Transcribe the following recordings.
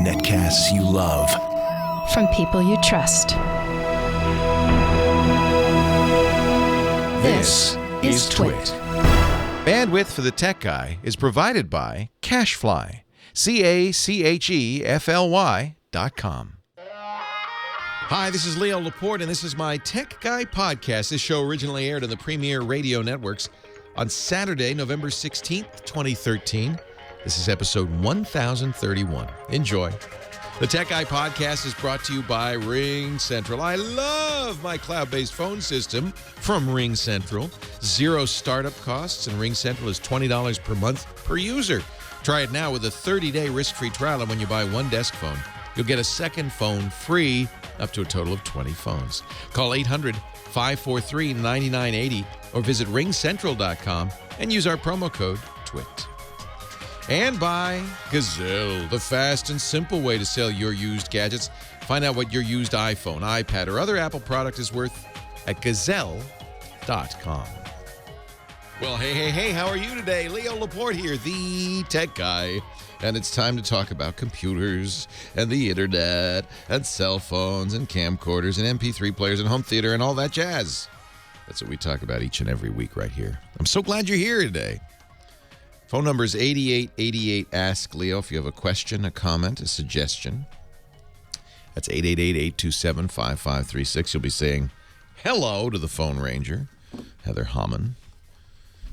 Netcasts you love. From people you trust. This is Twit. Bandwidth for the Tech Guy is provided by CacheFly. CacheFly.com. Hi, this is Leo Laporte, and this is my Tech Guy podcast. This show originally aired on the Premier Radio Networks on Saturday, November 16th, 2013. This is episode 1031. Enjoy. The Tech Guy podcast is brought to you by RingCentral. I love my cloud-based phone system from RingCentral. Zero startup costs, and RingCentral is $20 per month per user. Try it now with a 30-day risk-free trial, and when you buy one desk phone, you'll get a second phone free, up to a total of 20 phones. Call 800-543-9980 or visit ringcentral.com and use our promo code TWIT. And by Gazelle, the fast and simple way to sell your used gadgets. Find out what your used iPhone, iPad, or other Apple product is worth at Gazelle.com. Well, hey, how are you today? Leo Laporte here, the Tech Guy. And it's time to talk about computers and the internet and cell phones and camcorders and MP3 players and home theater and all that jazz. That's what we talk about each and every week right here. I'm so glad you're here today. Phone number is 8888 Ask Leo if you have a question, a comment, a suggestion. That's 888-827-5536. You'll be saying hello to the phone ranger, Heather Hammond,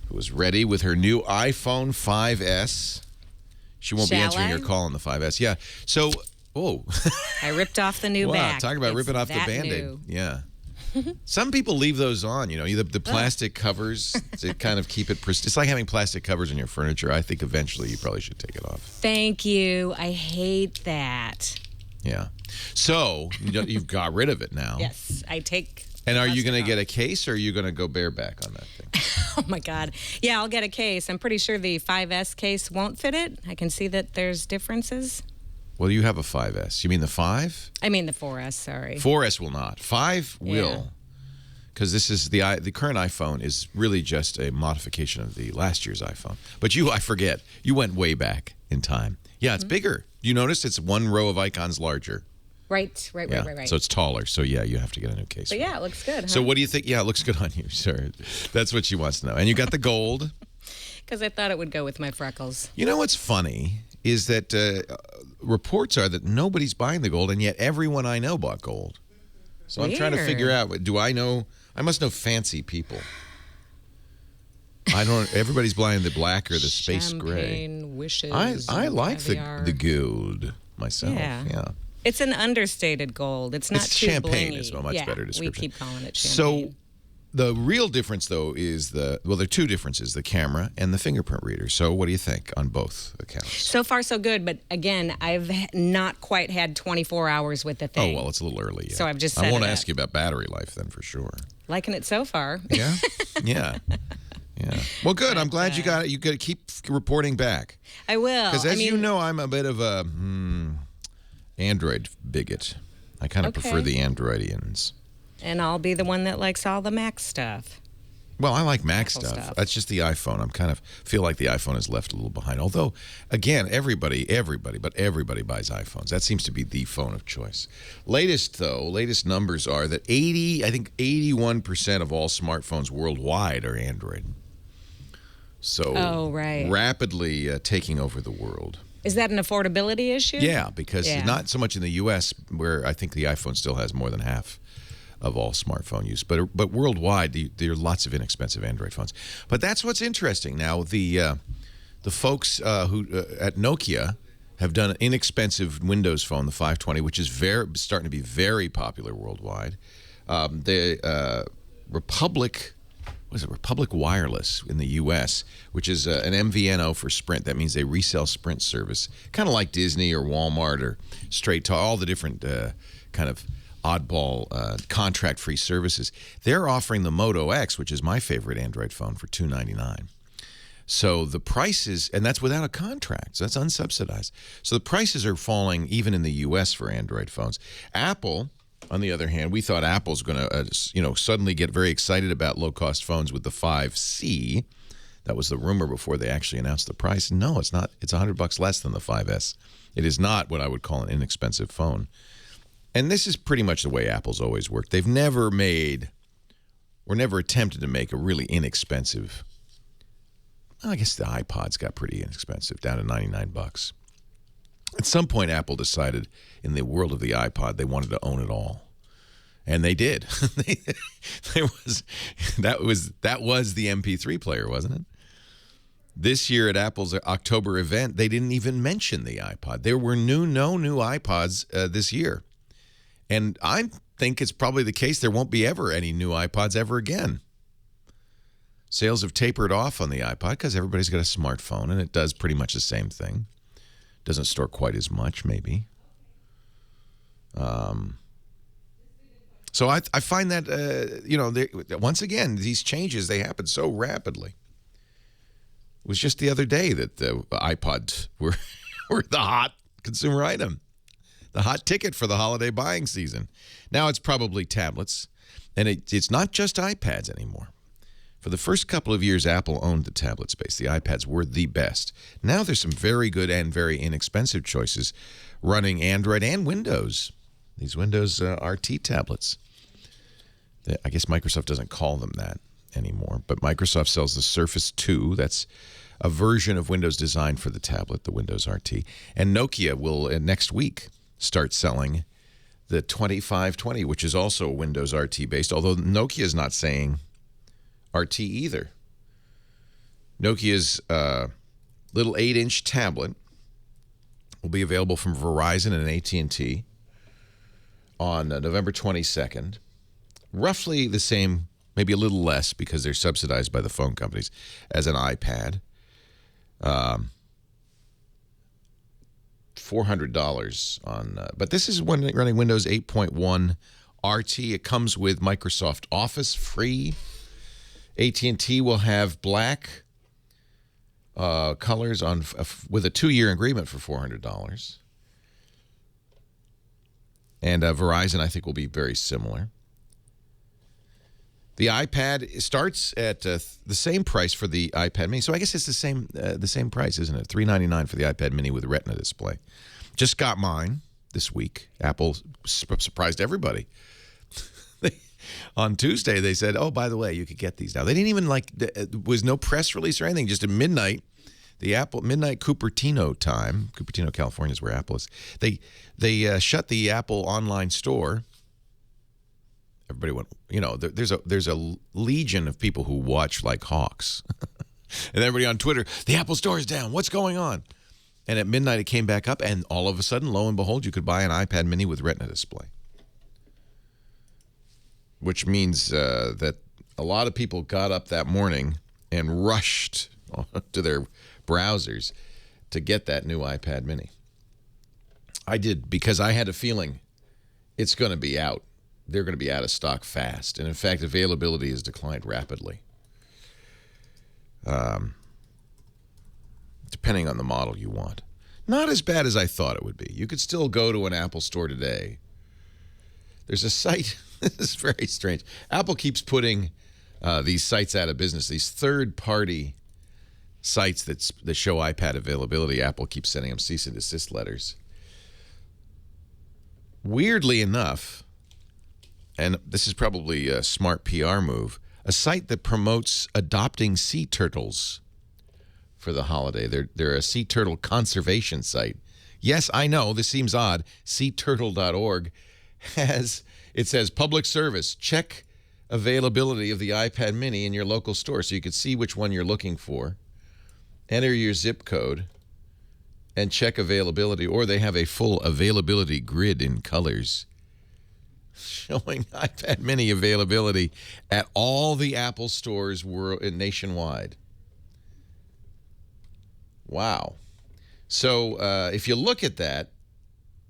who is ready with her new iPhone 5S. She won't be answering your call on the 5S. Yeah. So, I ripped off the new back. Talk about ripping off the Band-Aid. New. Yeah. Some people leave those on, the plastic covers to kind of keep it pristine. It's like having plastic covers in your furniture. I think eventually you probably should take it off. Thank you. I hate that. Yeah. So, you've got rid of it now. Yes, I take. And are you going to get a case, or are you going to go bareback on that thing? Oh, my God. Yeah, I'll get a case. I'm pretty sure the 5S case won't fit it. I can see that there's differences. Well, you have a 5S. You mean the 5? I mean the 4S, sorry. 4S will not. 5 will. Because this is the current iPhone is really just a modification of the last year's iPhone. But I forget, you went way back in time. Yeah, it's bigger. You notice it's one row of icons larger. Right. So it's taller. So, yeah, you have to get a new case. But, yeah, it looks good, huh? So what do you think? Yeah, it looks good on you, sir. That's what she wants to know. And you got the gold. Because I thought it would go with my freckles. You know what's funny is that reports are that nobody's buying the gold, and yet everyone I know bought gold. So I'm trying to figure out, do I know? I must know fancy people. I don't. Everybody's buying the black or the space gray. Wishes. I like the gold myself. Yeah. It's an understated gold. It's not too champagne. blingy. Is a much better description. We keep calling it So champagne. the real difference, though, is there are two differences: the camera and the fingerprint reader. So what do you think on both accounts? So far, so good. But again, I've not quite had 24 hours with the thing. Oh, well, it's a little early yet. So I've just set I won't it ask up. you about battery life then for sure. Liking it so far. Yeah? Yeah. Well, good. I'm glad you got it. You got to keep reporting back. I will. Because as you know, I'm a bit of a Android bigot. I kind of prefer the Androidians. And I'll be the one that likes all the Mac stuff. Well, I like Mac Apple stuff. That's just the iPhone. I'm kind of feel like the iPhone is left a little behind. Although, again, everybody buys iPhones. That seems to be the phone of choice. Latest numbers are that 81% of all smartphones worldwide are Android. So rapidly taking over the world. Is that an affordability issue? Yeah, because not so much in the U.S., where I think the iPhone still has more than half of all smartphone use. But worldwide, there are lots of inexpensive Android phones. But that's what's interesting. Now, the folks who at Nokia have done an inexpensive Windows phone, the 520, which is starting to be very popular worldwide. The Republic Wireless in the U.S., which is an MVNO for Sprint. That means they resell Sprint service, kind of like Disney or Walmart or Straight Talk, all the different kind of oddball contract-free services. They're offering the Moto X, which is my favorite Android phone, for $299. So the prices, and that's without a contract, so that's unsubsidized. So the prices are falling even in the U.S. for Android phones. Apple, on the other hand, we thought Apple's going to, suddenly get very excited about low-cost phones with the 5C. That was the rumor before they actually announced the price. No, it's not. It's $100 less than the 5S. It is not what I would call an inexpensive phone. And this is pretty much the way Apple's always worked. They've never made, or never attempted to make, a really inexpensive. Well, I guess the iPods got pretty inexpensive, down to $99. At some point, Apple decided in the world of the iPod, they wanted to own it all. And they did. That was the MP3 player, wasn't it? This year at Apple's October event, they didn't even mention the iPod. There were no new iPods this year. And I think it's probably the case there won't be ever any new iPods ever again. Sales have tapered off on the iPod because everybody's got a smartphone, and it does pretty much the same thing. Doesn't store quite as much, maybe. So I find that, once again, these changes, they happen so rapidly. It was just the other day that the iPods were the hot consumer item, the hot ticket for the holiday buying season. Now it's probably tablets, and it's not just iPads anymore. For the first couple of years, Apple owned the tablet space. The iPads were the best. Now there's some very good and very inexpensive choices running Android and Windows. These Windows RT tablets. I guess Microsoft doesn't call them that anymore, but Microsoft sells the Surface 2. That's a version of Windows designed for the tablet, the Windows RT. And Nokia will, next week, start selling the 2520, which is also Windows RT based, although Nokia is not saying RT either. Nokia's little 8-inch tablet will be available from Verizon and AT&T on November 22nd. Roughly the same, maybe a little less because they're subsidized by the phone companies, as an iPad. $400 on, but this is running Windows 8.1 RT. It comes with Microsoft Office free. AT&T will have black colors on with a 2-year agreement for $400. And Verizon, I think, will be very similar. The iPad starts at the same price for the iPad Mini. So I guess it's the same price, isn't it? $399 for the iPad Mini with retina display. Just got mine this week. Apple surprised everybody. On Tuesday, they said, oh, by the way, you could get these now. They didn't even there was no press release or anything. Just at midnight, midnight Cupertino time. Cupertino, California is where Apple is. They shut the Apple online store. Everybody went, there's a legion of people who watch like hawks. And everybody on Twitter, the Apple store is down. What's going on? And at midnight, it came back up, and all of a sudden, lo and behold, you could buy an iPad Mini with retina display. Which means that a lot of people got up that morning and rushed to their browsers to get that new iPad Mini. I did, because I had a feeling it's going to be out. They're going to be out of stock fast. And in fact, availability has declined rapidly. Depending on the model you want. Not as bad as I thought it would be. You could still go to an Apple store today. There's a site, this is very strange. Apple keeps putting these sites out of business, these third-party sites that show iPad availability. Apple keeps sending them cease and desist letters. Weirdly enough, and this is probably a smart PR move, a site that promotes adopting sea turtles for the holiday. They're a sea turtle conservation site. Yes, I know, this seems odd. SeaTurtle.org it says public service, check availability of the iPad Mini in your local store, so you can see which one you're looking for. Enter your zip code and check availability, or they have a full availability grid in colors showing iPad Mini availability at all the Apple stores nationwide. Wow. So if you look at that,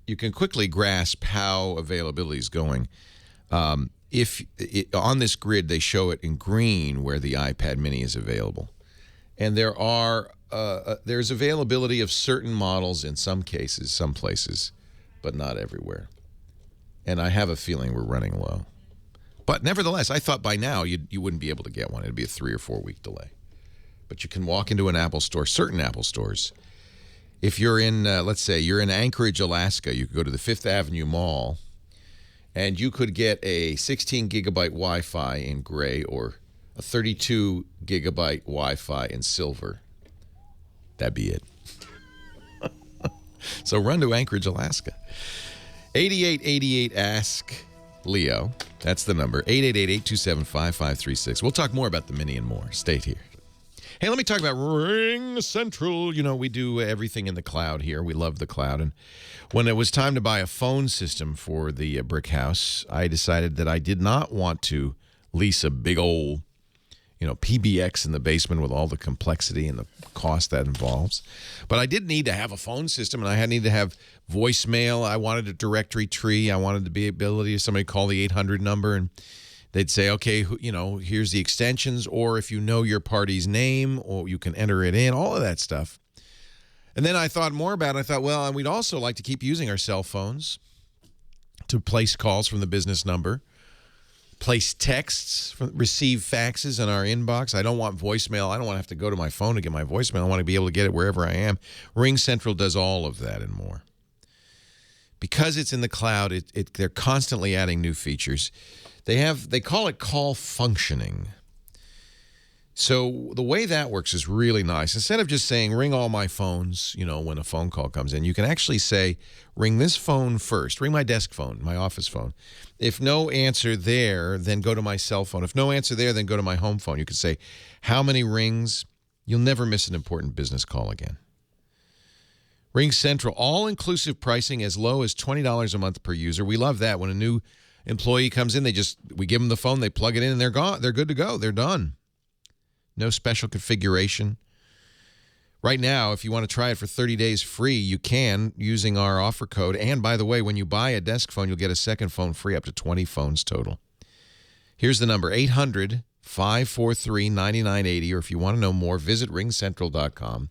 you can quickly grasp how availability is going. On this grid, they show it in green where the iPad Mini is available. And there's availability of certain models in some cases, some places, but not everywhere. And I have a feeling we're running low. But nevertheless, I thought by now you wouldn't be able to get one. It'd be a 3 or 4 week delay. but you can walk into an Apple store, certain Apple stores. If you're in, let's say, you're in Anchorage, Alaska, you could go to the Fifth Avenue Mall, and you could get a 16-gigabyte Wi-Fi in gray or a 32-gigabyte Wi-Fi in silver. That'd be it. So run to Anchorage, Alaska. 8888-ASK-LEO. That's the number. 888-827-5536. We'll talk more about the Mini and more. Stay here. Hey, let me talk about RingCentral. You know, we do everything in the cloud here. We love the cloud. And when it was time to buy a phone system for the brick house, I decided that I did not want to lease a big old, PBX in the basement with all the complexity and the cost that involves. But I did need to have a phone system, and I need to have voicemail. I wanted a directory tree. I wanted the ability of somebody to call the 800 number, and they'd say, okay, here's the extensions, or if you know your party's name, or you can enter it in, all of that stuff. And then I thought more about it. I thought, well, and we'd also like to keep using our cell phones to place calls from the business number, place texts, receive faxes in our inbox. I don't want voicemail. I don't want to have to go to my phone to get my voicemail. I want to be able to get it wherever I am. RingCentral does all of that and more. Because it's in the cloud, they're constantly adding new features. They call it call functioning. So the way that works is really nice. Instead of just saying, ring all my phones, when a phone call comes in, you can actually say, ring this phone first. Ring my desk phone, my office phone. If no answer there, then go to my cell phone. If no answer there, then go to my home phone. You could say, how many rings? You'll never miss an important business call again. RingCentral, all-inclusive pricing as low as $20 a month per user. We love that. When a new employee comes in, we give them the phone, they plug it in, and they're gone. They're good to go. They're done. No special configuration. Right now, if you want to try it for 30 days free, you can using our offer code. And by the way, when you buy a desk phone, you'll get a second phone free, up to 20 phones total. Here's the number, 800-543-9980. Or if you want to know more, visit ringcentral.com.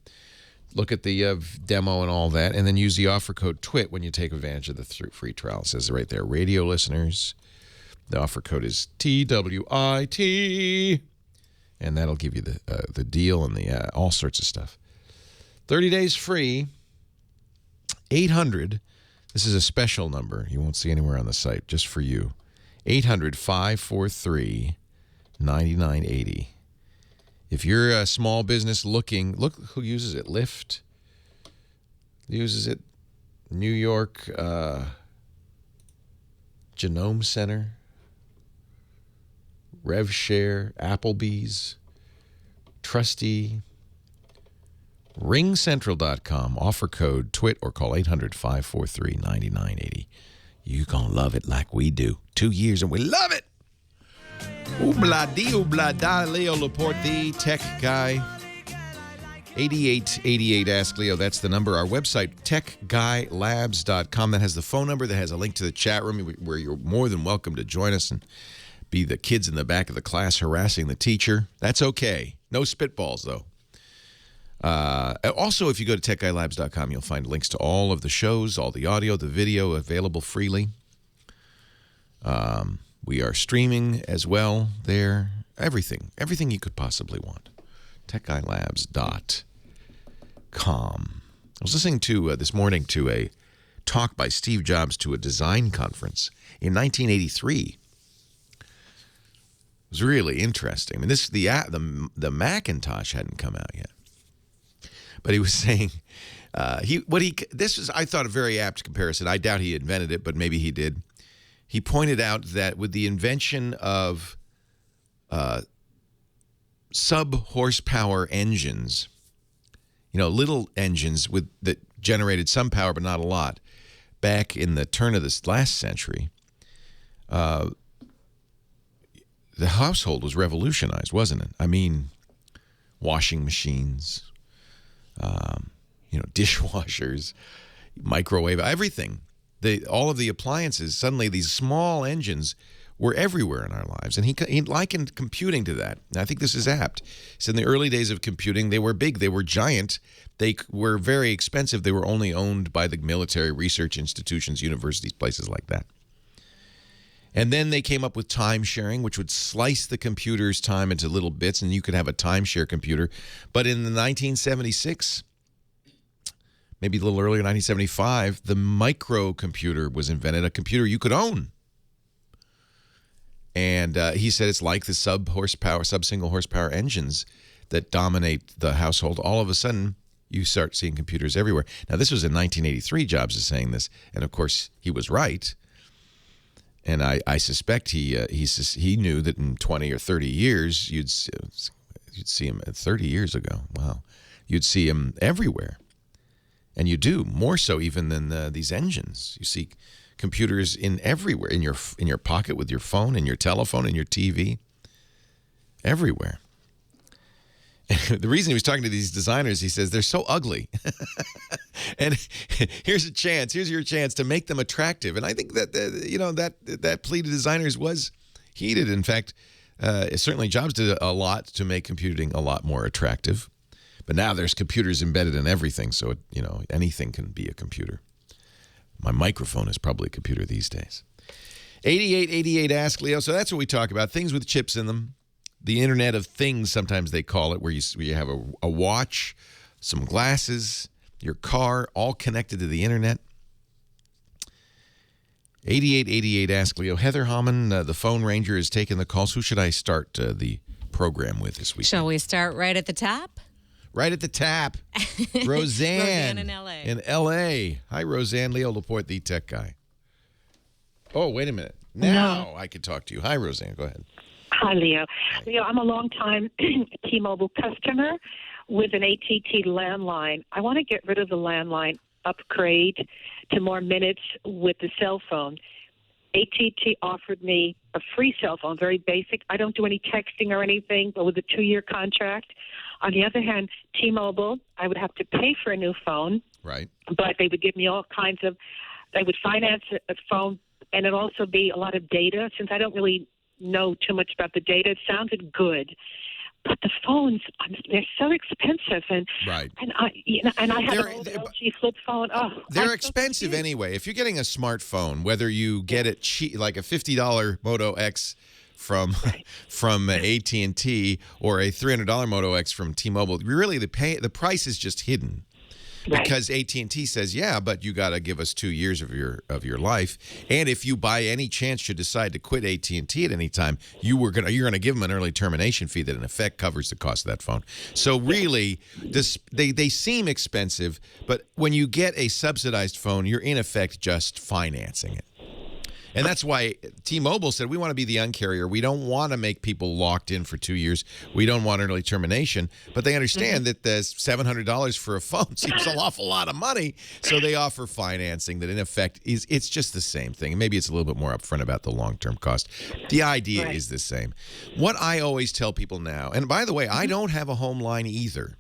Look at the demo and all that, and then use the offer code TWIT when you take advantage of the free trial. It says right there, radio listeners. The offer code is TWIT. And that'll give you the deal and the all sorts of stuff. 30 days free. 800. This is a special number. You won't see anywhere on the site, just for you. 800-543-9980. If you're a small business look who uses it. Lyft uses it. New York Genome Center. RevShare, Applebee's, Trusty, RingCentral.com, offer code TWIT, or call 800-543-9980. You're going to love it like we do. 2 years and we love it. Oobla-dee, oobla-da, Leo Laporte, the tech guy. 8888-ASK-LEO, that's the number. Our website, techguylabs.com. That has the phone number. That has a link to the chat room where you're more than welcome to join us and be the kids in the back of the class harassing the teacher. That's okay. No spitballs, though. Also, if you go to techguylabs.com, you'll find links to all of the shows, all the audio, the video available freely. We are streaming as well there. Everything you could possibly want. techguylabs.com. I was listening to this morning to a talk by Steve Jobs to a design conference in 1983. It was really interesting. I mean, the Macintosh hadn't come out yet, but he was saying this was, I thought, a very apt comparison. I doubt he invented it, but maybe he did. He pointed out that with the invention of sub-horsepower engines, little engines that generated some power but not a lot, back in the turn of this last century, the household was revolutionized, wasn't it? I mean, washing machines, dishwashers, microwave, everything. All of the appliances, suddenly these small engines were everywhere in our lives. And he likened computing to that. And I think this is apt. So in the early days of computing, they were big, they were giant, they were very expensive, they were only owned by the military research institutions, universities, places like that. And then they came up with time sharing, which would slice the computer's time into little bits, and you could have a timeshare computer. But in the 1976, maybe a little earlier, 1975, the microcomputer was invented, a computer you could own. And he said it's like the sub-single horsepower engines that dominate the household. All of a sudden, you start seeing computers everywhere. Now, this was in 1983, Jobs is saying this. And, of course, he was right. And I suspect he knew that in 20 or 30 years, you'd see him 30 years ago. Wow. You'd see him everywhere. And you do, more so even than these engines. You see computers everywhere, in your pocket with your phone, in your telephone, in your TV, everywhere. And the reason he was talking to these designers, he says, they're so ugly. And here's your chance to make them attractive. And I think that, that plea to designers was heeded. In fact, certainly Jobs did a lot to make computing a lot more attractive. But now there's computers embedded in everything, so, anything can be a computer. My microphone is probably a computer these days. 8888 Ask Leo. So that's what we talk about, things with chips in them. The Internet of Things, sometimes they call it, where you have a watch, some glasses, your car, all connected to the Internet. 8888 Ask Leo. Heather Hammond, the phone ranger, is taking the calls. Who should I start the program with this week? Shall we start right at the top? Right at the tap. Roseanne. Roseanne in L.A. In L.A. Hi, Roseanne. Leo Laporte, the tech guy. Oh, wait a minute. Now I can talk to you. Hi, Roseanne. Go ahead. Hi, Leo. Leo, I'm a long-time T-Mobile customer with an AT&T landline. I want to get rid of the landline, upgrade to more minutes with the cell phone. AT&T offered me a free cell phone, very basic. I don't do any texting or anything, but with a 2-year contract. On the other hand, T-Mobile, I would have to pay for a new phone. Right. But they would give me all kinds of, they would finance a phone, and it'd also be a lot of data. Since I don't really know too much about the data, it sounded good. But the phones, they're so expensive, and right. And I have an old LG flip phone. Oh, they're expensive anyway. If you're getting a smartphone, whether you get it cheap, like a $50 Moto X from AT&T or a $300 Moto X from T-Mobile, really the price is just hidden. Because AT&T says, yeah, but you got to give us 2 years of your life, and if you by any chance should decide to quit AT&T at any time, you're gonna give them an early termination fee that in effect covers the cost of that phone. So really, they seem expensive, but when you get a subsidized phone, you're in effect just financing it. And that's why T-Mobile said, we want to be the uncarrier. We don't want to make people locked in for 2 years. We don't want early termination. But they understand that the $700 for a phone seems an awful lot of money. So they offer financing that, in effect, it's just the same thing. Maybe it's a little bit more upfront about the long-term cost. The idea is the same. What I always tell people now, and by the way, I don't have a home line either.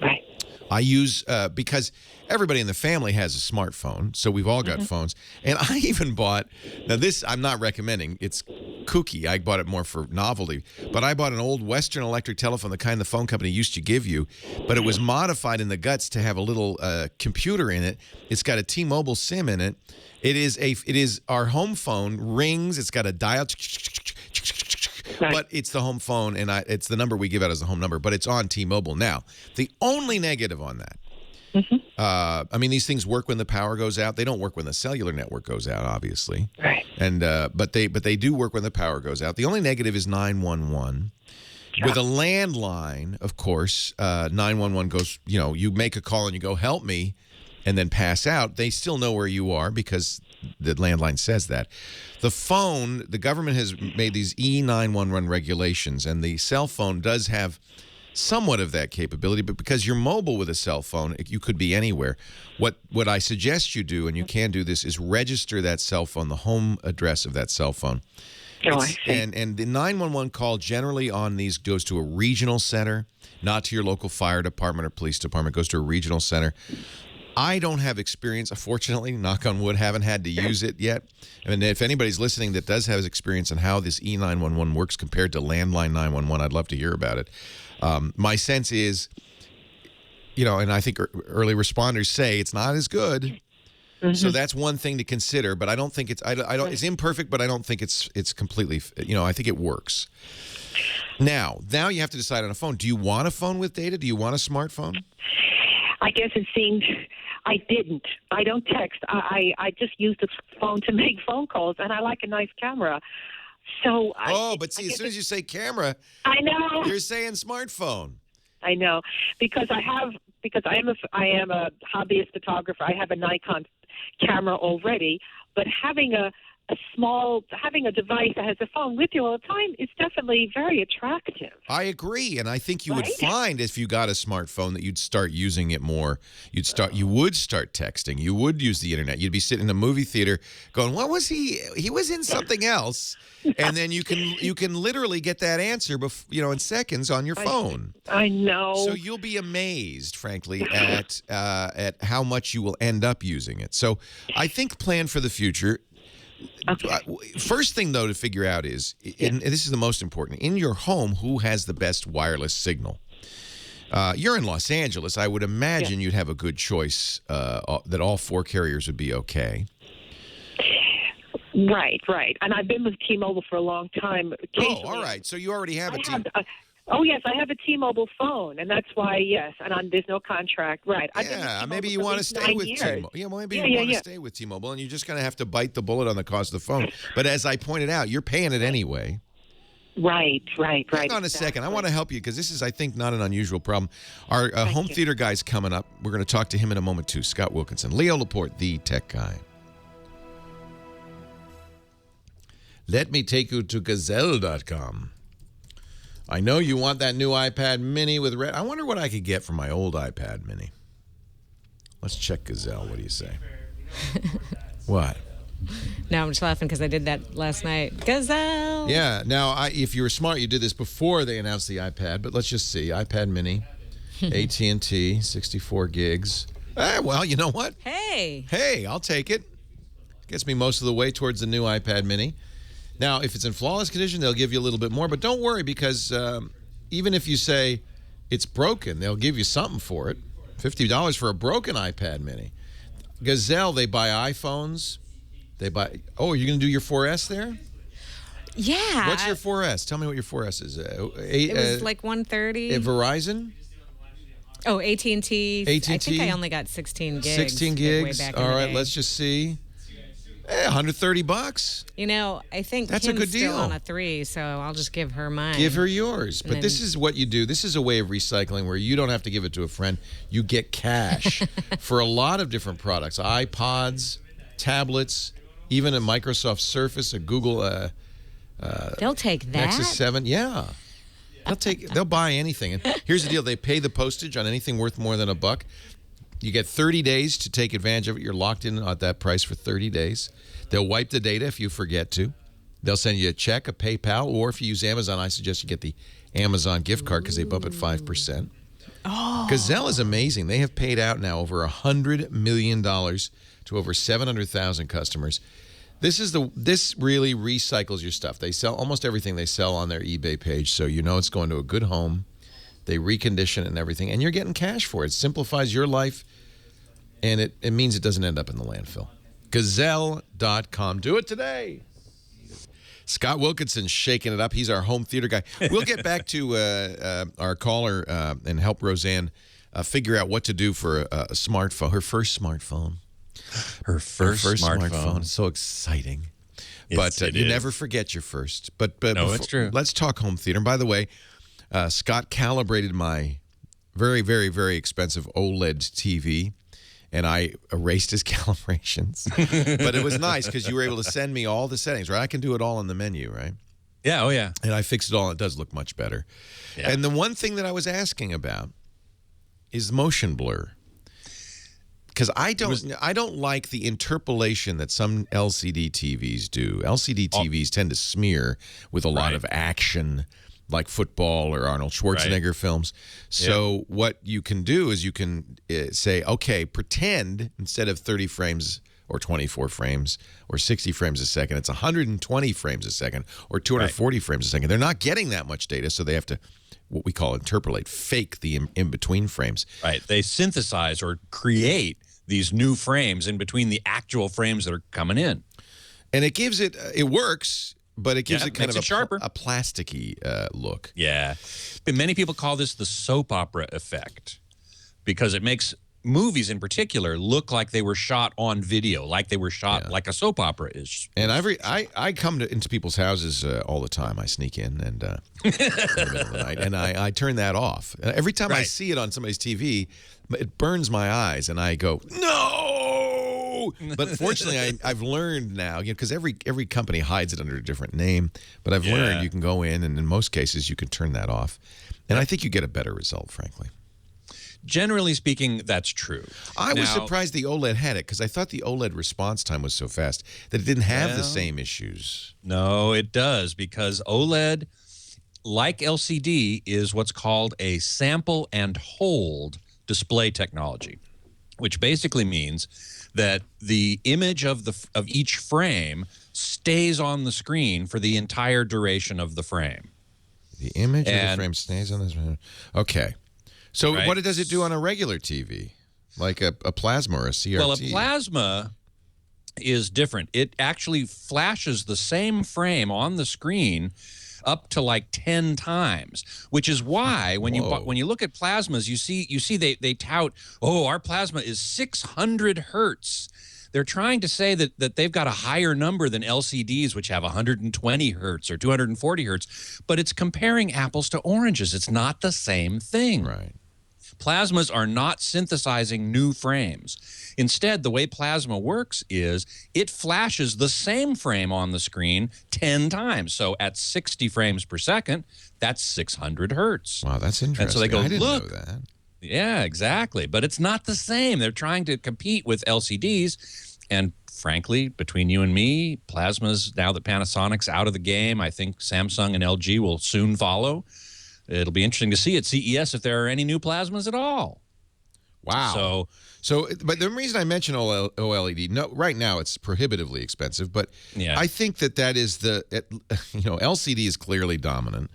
Right. I use, because everybody in the family has a smartphone, so we've all got phones. And I even bought, now this I'm not recommending, it's kooky. I bought it more for novelty. But I bought an old Western Electric telephone, the kind the phone company used to give you. But it was modified in the guts to have a little computer in it. It's got a T-Mobile SIM in it. It is our home phone, rings. It's got a dial. But it's the home phone, and it's the number we give out as the home number, but it's on T-Mobile. Now, the only negative on that, I mean, these things work when the power goes out. They don't work when the cellular network goes out, obviously. Right. And but they do work when the power goes out. The only negative is 911. With a landline, of course, 911 goes, you make a call and you go, help me, and then pass out. They still know where you are because the landline says that. The phone, the government has made these E911 regulations, and the cell phone does have somewhat of that capability, but because you're mobile with a cell phone, you could be anywhere. What I suggest you do, and you can do this, is register that cell phone, the home address of that cell phone. And the 911 call generally on these goes to a regional center, not to your local fire department or police department. It goes to a regional center. I don't have experience, unfortunately, knock on wood, haven't had to use it yet. And if anybody's listening that does have experience on how this E911 works compared to landline 911, I'd love to hear about it. My sense is, and I think early responders say it's not as good, So that's one thing to consider, but I don't think it's it's imperfect, but I don't think it's completely, I think it works. Now you have to decide on a phone. Do you want a phone with data? Do you want a smartphone? I guess it seemed I didn't. I don't text. I just use the phone to make phone calls, and I like a nice camera. So but see, as soon as you say camera, I know you're saying smartphone. I know because I am a hobbyist photographer. I have a Nikon camera already, but having a device that has a phone with you all the time is definitely very attractive. I agree, and I think you would find if you got a smartphone that you'd start using it more. You would start texting. You would use the internet. You'd be sitting in a movie theater going, "What was he? He was in something else." And then you can literally get that answer, in seconds on your phone. I know. So you'll be amazed, frankly, at how much you will end up using it. So I think plan for the future. Okay. First thing, though, to figure out is, and this is the most important, in your home, who has the best wireless signal? You're in Los Angeles. I would imagine you'd have a good choice that all 4 carriers would be okay. Right. And I've been with T-Mobile for a long time. Oh, all right. So you already have a T-Mobile. Oh, yes, I have a T-Mobile phone, and that's why, yes, and there's no contract. Right. Yeah, maybe you want to stay with T-Mobile. Yeah, well, maybe you want to stay with T-Mobile, and you're just going to have to bite the bullet on the cost of the phone. But as I pointed out, you're paying it anyway. Right. Hang on a second. I want to help you because this is, I think, not an unusual problem. Our home theater guy's coming up. We're going to talk to him in a moment, too. Scott Wilkinson. Leo Laporte, the tech guy. Let me take you to Gazelle.com. I know you want that new iPad mini with red. I wonder what I could get for my old iPad mini. Let's check Gazelle. What do you say? What? No, I'm just laughing because I did that last night. Gazelle. Yeah. Now, if you were smart, you did this before they announced the iPad. But let's just see. iPad mini, AT&T, 64 gigs. Well, you know what? Hey, I'll take it. Gets me most of the way towards the new iPad mini. Now, if it's in flawless condition, they'll give you a little bit more. But don't worry, because even if you say it's broken, they'll give you something for it. $50 for a broken iPad mini. Gazelle, they buy iPhones. Oh, are you going to do your 4S there? Yeah. What's your 4S? Tell me what your 4S is. It was like 130. Verizon? Oh, AT&T. I think I only got 16 gigs. 16 gigs. Way back All right, day. let's just see. $130. I think that's Kim's a good deal. Still on a 3, so I'll just give her mine. Give her yours. But this is what you do. This is a way of recycling where you don't have to give it to a friend. You get cash for a lot of different products. iPods, tablets, even a Microsoft Surface, a Google they'll take that? Nexus 7. Yeah. They'll buy anything. And here's the deal. They pay the postage on anything worth more than $1. You get 30 days to take advantage of it. You're locked in at that price for 30 days. They'll wipe the data if you forget to. They'll send you a check, a PayPal, or if you use Amazon, I suggest you get the Amazon gift card because they bump at 5%. Oh. Gazelle is amazing. They have paid out now over $100 million to over 700,000 customers. This really recycles your stuff. They sell almost everything they sell on their eBay page, so you know it's going to a good home. They recondition it and everything, and you're getting cash for it. It simplifies your life, and it means it doesn't end up in the landfill. Gazelle.com. Do it today. Scott Wilkinson shaking it up. He's our home theater guy. We'll get back to our caller and help Roseanne figure out what to do for a smartphone, her first smartphone. Her first smartphone. It's so exciting. But you never forget your first. But no, it's true. Let's talk home theater. And by the way, Scott calibrated my very, very, very expensive OLED TV, and I erased his calibrations. But it was nice because you were able to send me all the settings, right? I can do it all in the menu, right? Yeah, oh yeah. And I fixed it all, and it does look much better. Yeah. And the one thing that I was asking about is motion blur. Because I don't like the interpolation that some LCD TVs do. LCD TVs tend to smear with a lot of action, like football or Arnold Schwarzenegger films. So what you can do is you can say, okay, pretend instead of 30 frames or 24 frames or 60 frames a second, it's 120 frames a second or 240 frames a second. They're not getting that much data, so they have to, what we call interpolate, fake the in-between frames. Right. They synthesize or create these new frames in between the actual frames that are coming in. And it gives it works, but it gives it kind of a plasticky look. Yeah. But many people call this the soap opera effect because it makes movies in particular look like they were shot on video, like they were shot like a soap opera is. And I come into people's houses all the time. I sneak in and in the middle of the night, and I turn that off. Every time I see it on somebody's TV, it burns my eyes, and I go, no! But fortunately, I've learned now, because every company hides it under a different name, but I've learned you can go in, and in most cases, you can turn that off. And I think you get a better result, frankly. Generally speaking, that's true. I was surprised the OLED had it because I thought the OLED response time was so fast that it didn't have the same issues. No, it does, because OLED, like LCD, is what's called a sample and hold display technology, which basically means that the image of each frame stays on the screen for the entire duration of the frame. The image of the frame stays on this. Okay. So what does it do on a regular TV, like a plasma or a CRT? Well, a plasma is different. It actually flashes the same frame on the screen up to like 10 times, which is why when you look at plasmas, you see they tout, oh, our plasma is 600 hertz. They're trying to say that they've got a higher number than LCDs, which have 120 hertz or 240 hertz, but it's comparing apples to oranges. It's not the same thing. Right. Plasmas are not synthesizing new frames. Instead, the way plasma works is it flashes the same frame on the screen 10 times. So at 60 frames per second, that's 600 hertz. Wow, that's interesting. And so they go, I didn't look. know that. Yeah, exactly. But it's not the same. They're trying to compete with LCDs. And frankly, between you and me, plasmas, now that Panasonic's out of the game, I think Samsung and LG will soon follow. It'll be interesting to see at CES if there are any new plasmas at all. Wow. So, but the reason I mention OLED, no, right now it's prohibitively expensive, but I think that is LCD is clearly dominant.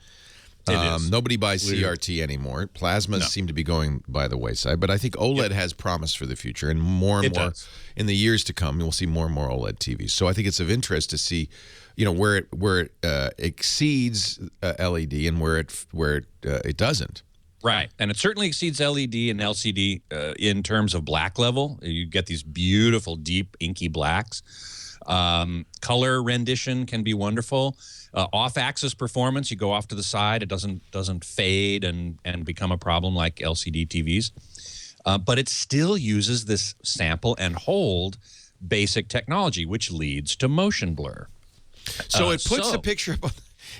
Nobody buys CRT anymore. Plasmas seem to be going by the wayside, but I think OLED has promise for the future, and more in the years to come, we'll see more and more OLED TVs. So I think it's of interest to see, where it exceeds LED and where it doesn't. Right, and it certainly exceeds LED and LCD in terms of black level. You get these beautiful, deep, inky blacks. Color rendition can be wonderful. Off-axis performance, you go off to the side, it doesn't fade and become a problem like LCD TVs. But it still uses this sample and hold basic technology, which leads to motion blur. So it puts the picture up on.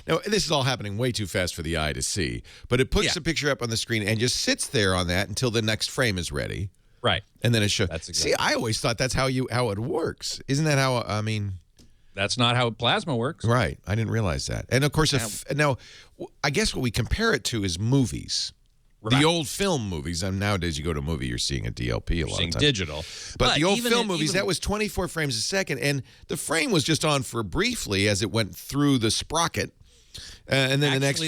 Now, this is all happening way too fast for the eye to see, but it puts the picture up on the screen and just sits there on that until the next frame is ready. Right. And then it shows. That's exactly. See, I always thought that's how it works. Isn't that how, That's not how plasma works. Right. I didn't realize that. And, of course, now, I guess what we compare it to is movies. Right. The old film movies. And nowadays, you go to a movie, you're seeing a DLP a lot of times. Digital. But the old film movies, that was 24 frames a second. And the frame was just on for briefly as it went through the sprocket. And then the next.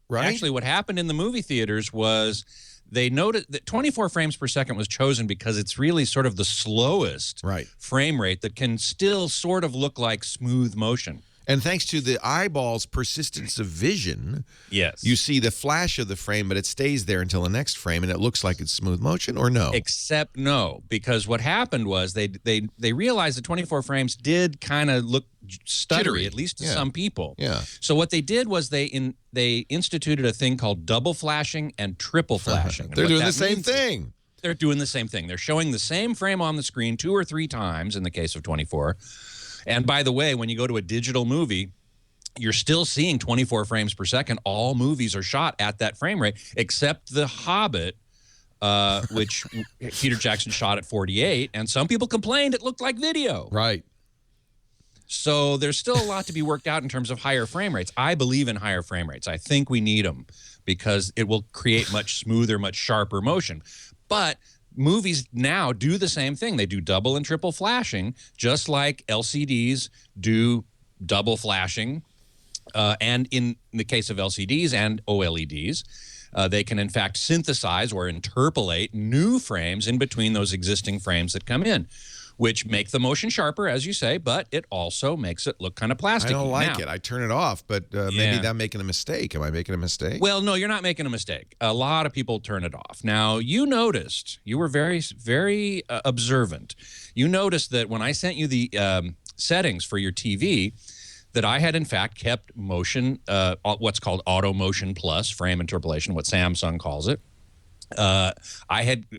Right? Actually, what happened in the movie theaters was they noted that 24 frames per second was chosen because it's really sort of the slowest frame rate that can still sort of look like smooth motion. And thanks to the eyeball's persistence of vision, you see the flash of the frame, but it stays there until the next frame, and it looks like it's smooth motion, or no? Except no, because what happened was they realized that 24 frames did kind of look stuttery, at least to some people. Yeah. So what they did was they instituted a thing called double flashing and triple flashing. They're doing the same thing. They're doing the same thing. They're showing the same frame on the screen 2 or 3 times in the case of 24. And by the way, when you go to a digital movie, you're still seeing 24 frames per second. All movies are shot at that frame rate, except The Hobbit, which Peter Jackson shot at 48. And some people complained it looked like video. Right. So there's still a lot to be worked out in terms of higher frame rates. I believe in higher frame rates. I think we need them because it will create much smoother, much sharper motion. But movies now do the same thing. They do double and triple flashing, just like LCDs do double flashing. And in the case of LCDs and OLEDs, They can, in fact, synthesize or interpolate new frames in between those existing frames that come in, which make the motion sharper, as you say, but it also makes it look kind of plasticky. I don't like it. I turn it off, but maybe I'm making a mistake. Am I making a mistake? Well, no, you're not making a mistake. A lot of people turn it off. Now, you noticed, you were very, very observant. You noticed that when I sent you the settings for your TV, that I had, in fact, kept motion, what's called Auto Motion Plus, frame interpolation, what Samsung calls it.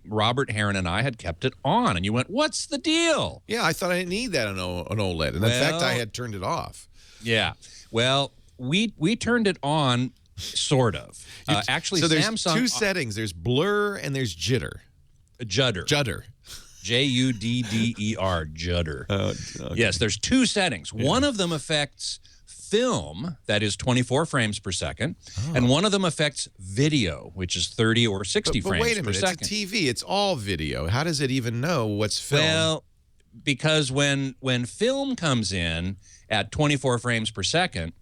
Robert Heron and I had kept it on, and you went, what's the deal? Yeah, I thought I didn't need that on an OLED. And in fact, I had turned it off. Yeah. Well, we turned it on, sort of. Actually, so there's Samsung, two settings. There's blur and there's jitter. Judder. Judder, judder. Okay. Yes, there's two settings. Yeah. One of them affects film, that is 24 frames per second, and one of them affects video, which is 30 or 60 frames per second. But wait a minute, it's a TV. It's all video. How does it even know what's film? Well, because when film comes in at 24 frames per second,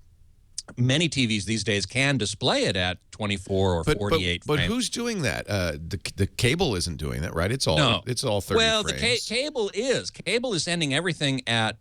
many TVs these days can display it at 24 or 48 frames. But who's doing that? The cable isn't doing that, right? It's all 30 frames. Well, the cable is sending everything at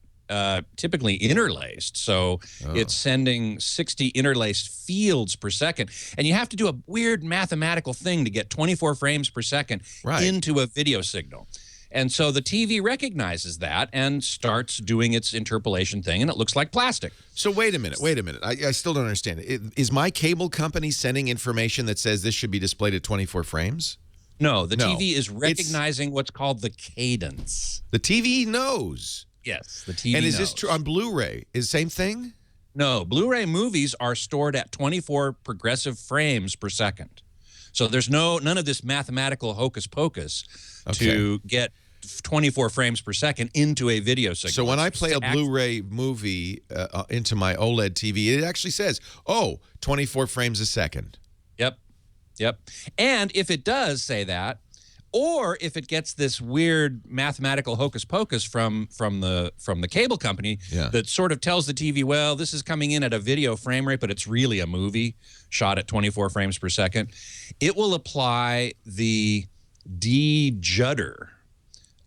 typically interlaced. So it's sending 60 interlaced fields per second. And you have to do a weird mathematical thing to get 24 frames per second into a video signal. And so the TV recognizes that and starts doing its interpolation thing, and it looks like plastic. So wait a minute. I still don't understand. Is my cable company sending information that says this should be displayed at 24 frames? No, the TV is recognizing what's called the cadence. The TV knows. Yes, the TV knows. And is this true on Blu-ray? Is the same thing? No, Blu-ray movies are stored at 24 progressive frames per second. So there's none of this mathematical hocus pocus to get 24 frames per second into a video signal. So when I play a Blu-ray movie into my OLED TV, it actually says, 24 frames a second. Yep. And if it does say that, or if it gets this weird mathematical hocus pocus from the cable company that sort of tells the TV, well, this is coming in at a video frame rate, but it's really a movie shot at 24 frames per second, it will apply the de-judder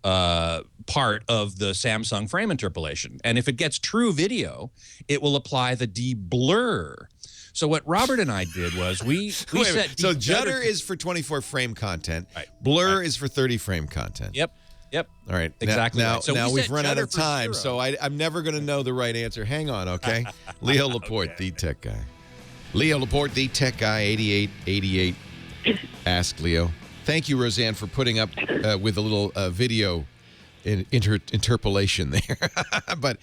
part of the Samsung frame interpolation. And if it gets true video, it will apply the de-blur. So what Robert and I did was we set... So judder is for 24 frame content. Right. Blur is for 30 frame content. Yep. All right. Exactly. Now we've run out of 0. time, so I'm never going to know the right answer. Hang on, okay? Leo Laporte, the tech guy. Leo Laporte, the tech guy, 8888. Ask Leo. Thank you, Roseanne, for putting up with a little video interpolation there. But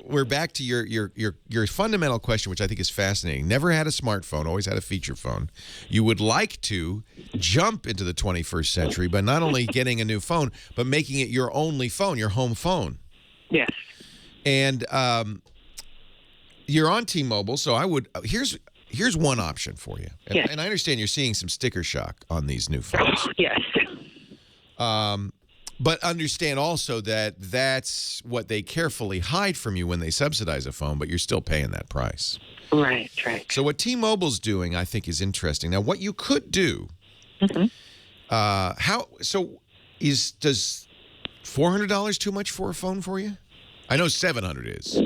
we're back to your fundamental question, which I think is fascinating. Never had a smartphone, always had a feature phone. You would like to jump into the 21st century by not only getting a new phone, but making it your only phone, your home phone. Yes. And you're on T-Mobile, so I would here's one option for you. And I understand you're seeing some sticker shock on these new phones. Yes. But understand also that that's what they carefully hide from you when they subsidize a phone, but you're still paying that price. Right. So what T-Mobile's doing, I think, is interesting. Now, what you could do, does $400 too much for a phone for you? I know $700 is.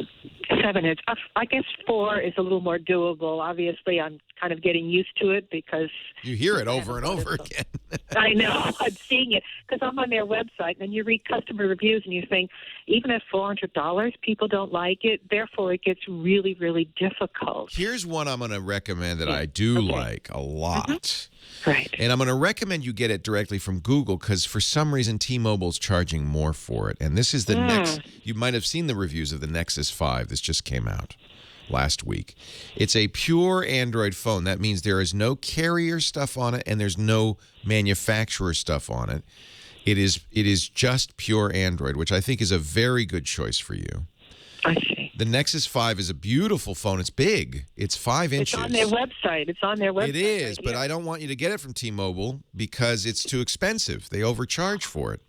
7 is. I guess 4 is a little more doable. Obviously, I'm kind of getting used to it because... You hear it over and over again. I know. I'm seeing it because I'm on their website, and you read customer reviews, and you think, even at $400, people don't like it. Therefore, it gets really, really difficult. Here's one I'm going to recommend that I do like a lot. Right. And I'm going to recommend you get it directly from Google because for some reason T-Mobile's charging more for it. And this is the next... You might have seen the reviews of the Nexus 5. This just came out last week. It's a pure Android phone. That means there is no carrier stuff on it and there's no manufacturer stuff on it. It is just pure Android, which I think is a very good choice for you. I see. The Nexus 5 is a beautiful phone. It's big. It's 5 inches. It's on their website. It is, but I don't want you to get it from T-Mobile because it's too expensive. They overcharge for it.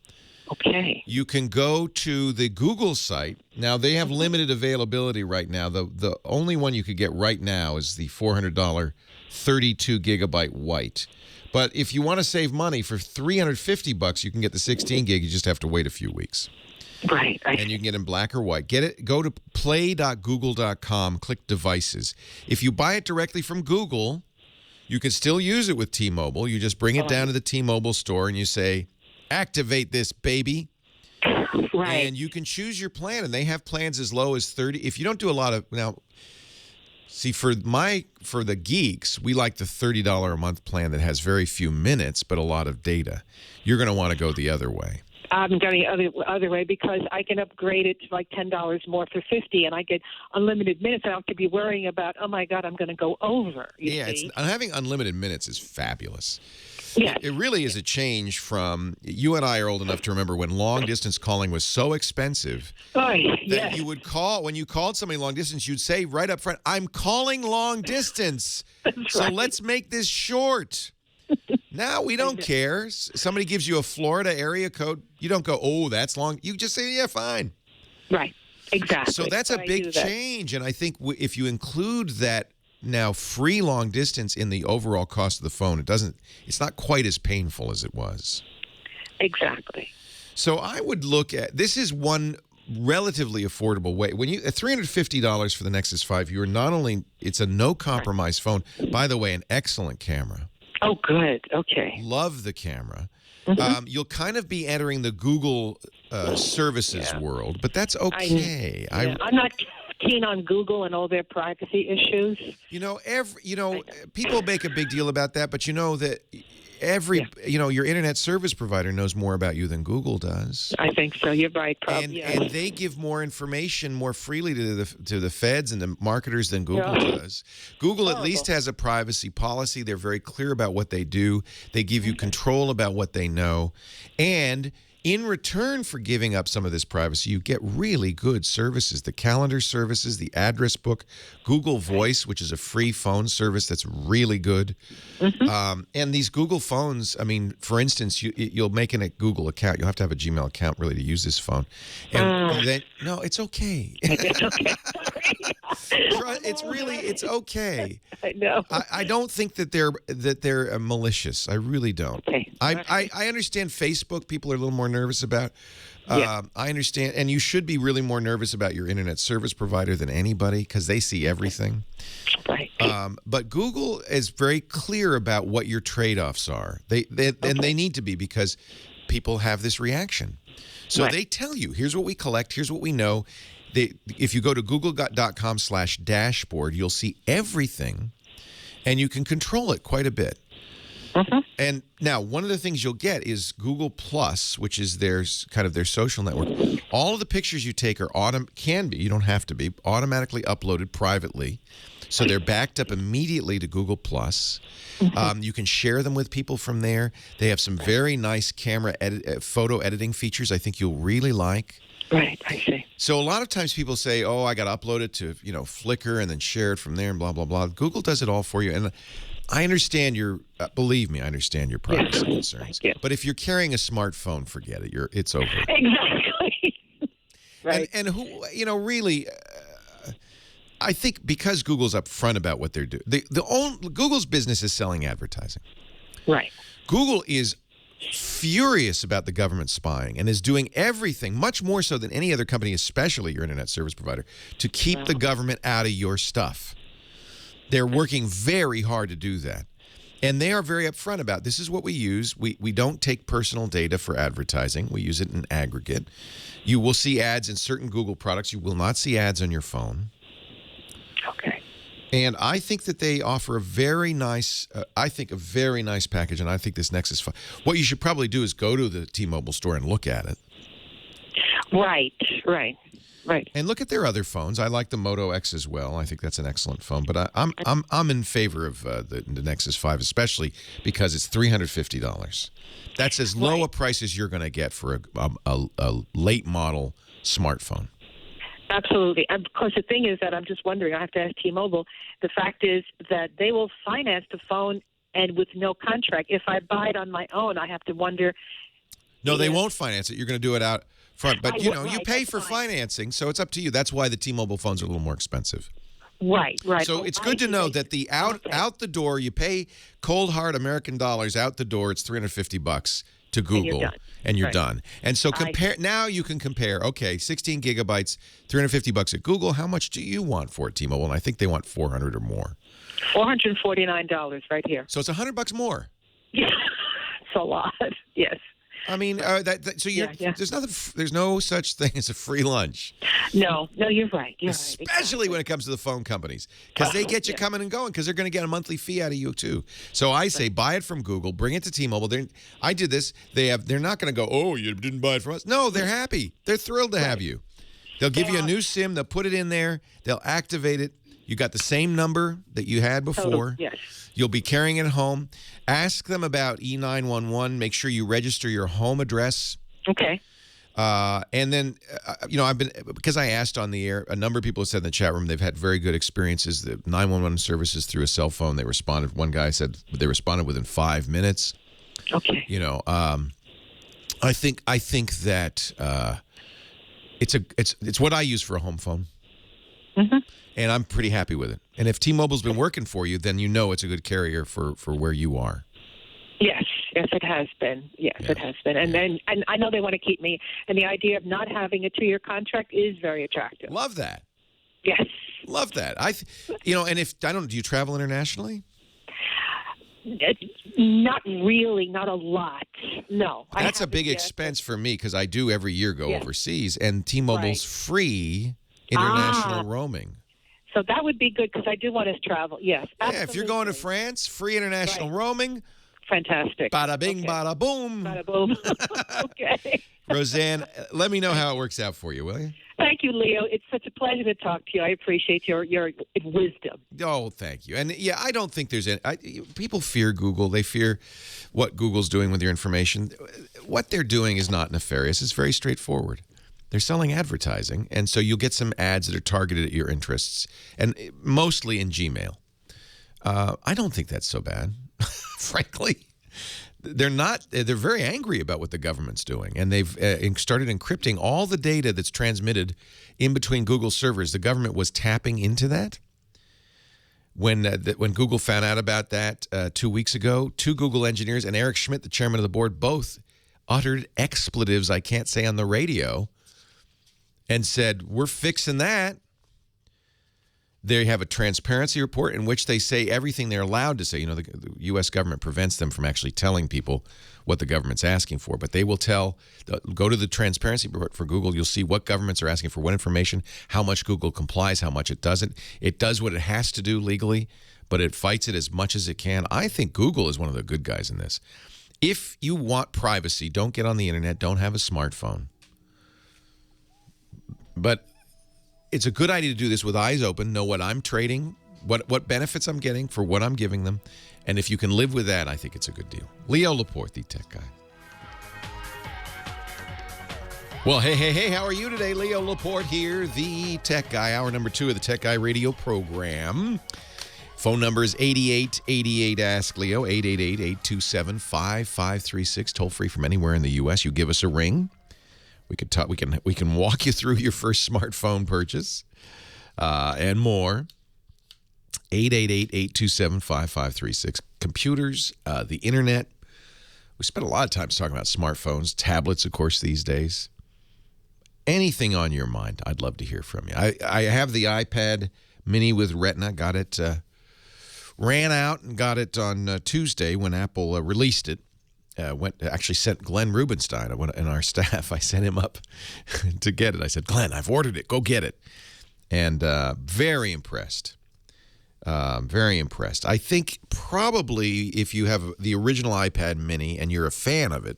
Okay. You can go to the Google site. Now, they have limited availability right now. The only one you could get right now is the $400 32 gigabyte white. But if you want to save money, for $350, you can get the 16 gig. You just have to wait a few weeks. Right. And you can get in black or white. Get it. Go to play.google.com, click devices. If you buy it directly from Google, you can still use it with T-Mobile. You just bring it down to the T-Mobile store and you say, activate this, baby. Right. And you can choose your plan, and they have plans as low as 30. If you don't do a lot of now, see for the geeks, we like the $30 a month plan that has very few minutes but a lot of data. You're going to want to go the other way. I'm going the other way because I can upgrade it to like $10 more for $50, and I get unlimited minutes. I don't have to be worrying about, oh my God, I'm going to go over. You see? Having unlimited minutes is fabulous. Yeah, It really is a change from, you and I are old enough to remember when long distance calling was so expensive that you would call, when you called somebody long distance, you'd say right up front, I'm calling long distance. So let's make this short. Now we don't care. Somebody gives you a Florida area code. You don't go, oh, that's long. You just say, yeah, fine. Right. Exactly. So that's a big change. And I think if you include that now free long distance in the overall cost of the phone, it's not quite as painful as it was. Exactly. So I would look at, this is one relatively affordable way. When you at $350 for the Nexus 5, you are not only, it's a no compromise phone. By the way, an excellent camera. Oh, good. Okay. Love the camera. You'll kind of be entering the Google services world, but that's okay. I'm not keen on Google and all their privacy issues. People make a big deal about that, but you know that your internet service provider knows more about you than Google does. I think so. You're right. And they give more information more freely to the feds and the marketers than Google does. Google at least has a privacy policy. They're very clear about what they do. They give you control about what they know. And in return for giving up some of this privacy, you get really good services. The calendar services, the address book, Google Voice, which is a free phone service that's really good. And these Google phones, I mean, for instance, you'll make a Google account. You'll have to have a Gmail account really to use this phone. And then, no, it's okay. It's okay. It's okay. I know. I don't think that they're malicious. I really don't. Okay. I understand Facebook people are a little more nervous about. I understand, and you should be really more nervous about your internet service provider than anybody because they see everything. Right. But Google is very clear about what your trade-offs are. And they need to be because people have this reaction. So they tell you, here's what we collect, here's what we know. If you go to google.com/dashboard, you'll see everything, and you can control it quite a bit. And now, one of the things you'll get is Google Plus, which is their social network. All of the pictures you take are you don't have to be, automatically uploaded privately. So they're backed up immediately to Google Plus. You can share them with people from there. They have some very nice photo editing features I think you'll really like. Right, I see. So a lot of times people say, oh, I got to upload it to, Flickr and then share it from there and blah, blah, blah. Google does it all for you. And I understand believe me, I understand your privacy concerns. But if you're carrying a smartphone, forget it. It's over. Exactly. Right. And who, really, I think because Google's upfront about what they're doing, Google's business is selling advertising. Right. Google is furious about the government spying and is doing everything, much more so than any other company, especially your internet service provider, to keep the government out of your stuff. They're working very hard to do that. And they are very upfront about this is what we use. We don't take personal data for advertising. We use it in aggregate. You will see ads in certain Google products. You will not see ads on your phone. Okay. And I think that they offer a very nice package. And I think this Nexus 5. What you should probably do is go to the T-Mobile store and look at it. Right. And look at their other phones. I like the Moto X as well. I think that's an excellent phone. But I'm in favor of the Nexus 5, especially because it's $350. That's as low a price as you're going to get for a late model smartphone. Absolutely. And of course, the thing is that I'm just wondering, I have to ask T-Mobile, the fact is that they will finance the phone and with no contract. If I buy it on my own, I have to wonder, No, they Yes. won't finance it. You're going to do it out front. But, you Right, pay that's for fine. financing, so it's up to you. That's why the T-Mobile phones are a little more expensive. Right. So Oh, it's good to know that the out the door, you pay cold hard American dollars out the door. It's $350 to Google, and you're Right. done. And so now you can compare. Okay, 16 gigabytes, $350 at Google. How much do you want for it, T-Mobile? And I think they want 400 or more. $449 right here. So it's $100 more. Yeah, it's a lot. Yes. I mean, so you're, Yeah. there's no such thing as a free lunch. No, you're right. You're Especially when it comes to the phone companies, because they get you coming and going, because they're going to get a monthly fee out of you too. So I say, buy it from Google, bring it to T-Mobile. I did this. They're not going to go, oh, you didn't buy it from us. No, they're happy. They're thrilled to have you. They'll give you a new SIM. They'll put it in there. They'll activate it. You got the same number that you had before. Yes. You'll be carrying it home. Ask them about E911. Make sure you register your home address. Okay. And then, because I asked on the air, a number of people have said in the chat room they've had very good experiences. The 911 services through a cell phone. They responded. One guy said they responded within 5 minutes. Okay. I think that it's what I use for a home phone. Mm-hmm. And I'm pretty happy with it. And if T-Mobile's been working for you, then it's a good carrier for where you are. Yes, it has been. Yes, it has been. And I know they want to keep me. And the idea of not having a 2-year contract is very attractive. Love that. Yes. Love that. And if do you travel internationally? Not really, not a lot. No. That's a big expense for me because I do every year go overseas, and T-Mobile's free international roaming. So that would be good because I do want to travel. Yes. Absolutely. Yeah, if you're going to France, free international roaming. Fantastic. Bada bing, bada boom. Bada boom. Okay. Roseanne, let me know how it works out for you, will you? Thank you, Leo. It's such a pleasure to talk to you. I appreciate your wisdom. Oh, thank you. And I don't think there's any. People fear Google. They fear what Google's doing with your information. What they're doing is not nefarious. It's very straightforward. They're selling advertising, and so you'll get some ads that are targeted at your interests, and mostly in Gmail. I don't think that's so bad, frankly. They're not. They're very angry about what the government's doing, and they've started encrypting all the data that's transmitted in between Google servers. The government was tapping into that. When Google found out about that 2 weeks ago, 2 Google engineers and Eric Schmidt, the chairman of the board, both uttered expletives I can't say on the radio and said, we're fixing that. They have a transparency report in which they say everything they're allowed to say. The U.S. government prevents them from actually telling people what the government's asking for. But they will go to the transparency report for Google. You'll see what governments are asking for what information, how much Google complies, how much it doesn't. It does what it has to do legally, but it fights it as much as it can. I think Google is one of the good guys in this. If you want privacy, don't get on the internet. Don't have a smartphone. But it's a good idea to do this with eyes open, know what I'm trading, what benefits I'm getting for what I'm giving them. And if you can live with that, I think it's a good deal. Leo Laporte, the tech guy. Well, hey, how are you today? Leo Laporte here, the tech guy. Hour number 2 of the Tech Guy radio program. Phone number is 8888-ASK-LEO, 888-827-5536. Toll free from anywhere in the U.S. You give us a ring. We can talk. We can walk you through your first smartphone purchase and more. 888-827-5536. Computers, the internet. We spend a lot of time talking about smartphones, tablets, of course, these days. Anything on your mind, I'd love to hear from you. I have the iPad Mini with Retina. Got it, ran out and got it on Tuesday when Apple released it. Actually sent Glenn Rubenstein and our staff. I sent him up to get it. I said, Glenn, I've ordered it. Go get it. And very impressed. Very impressed. I think probably if you have the original iPad Mini and you're a fan of it,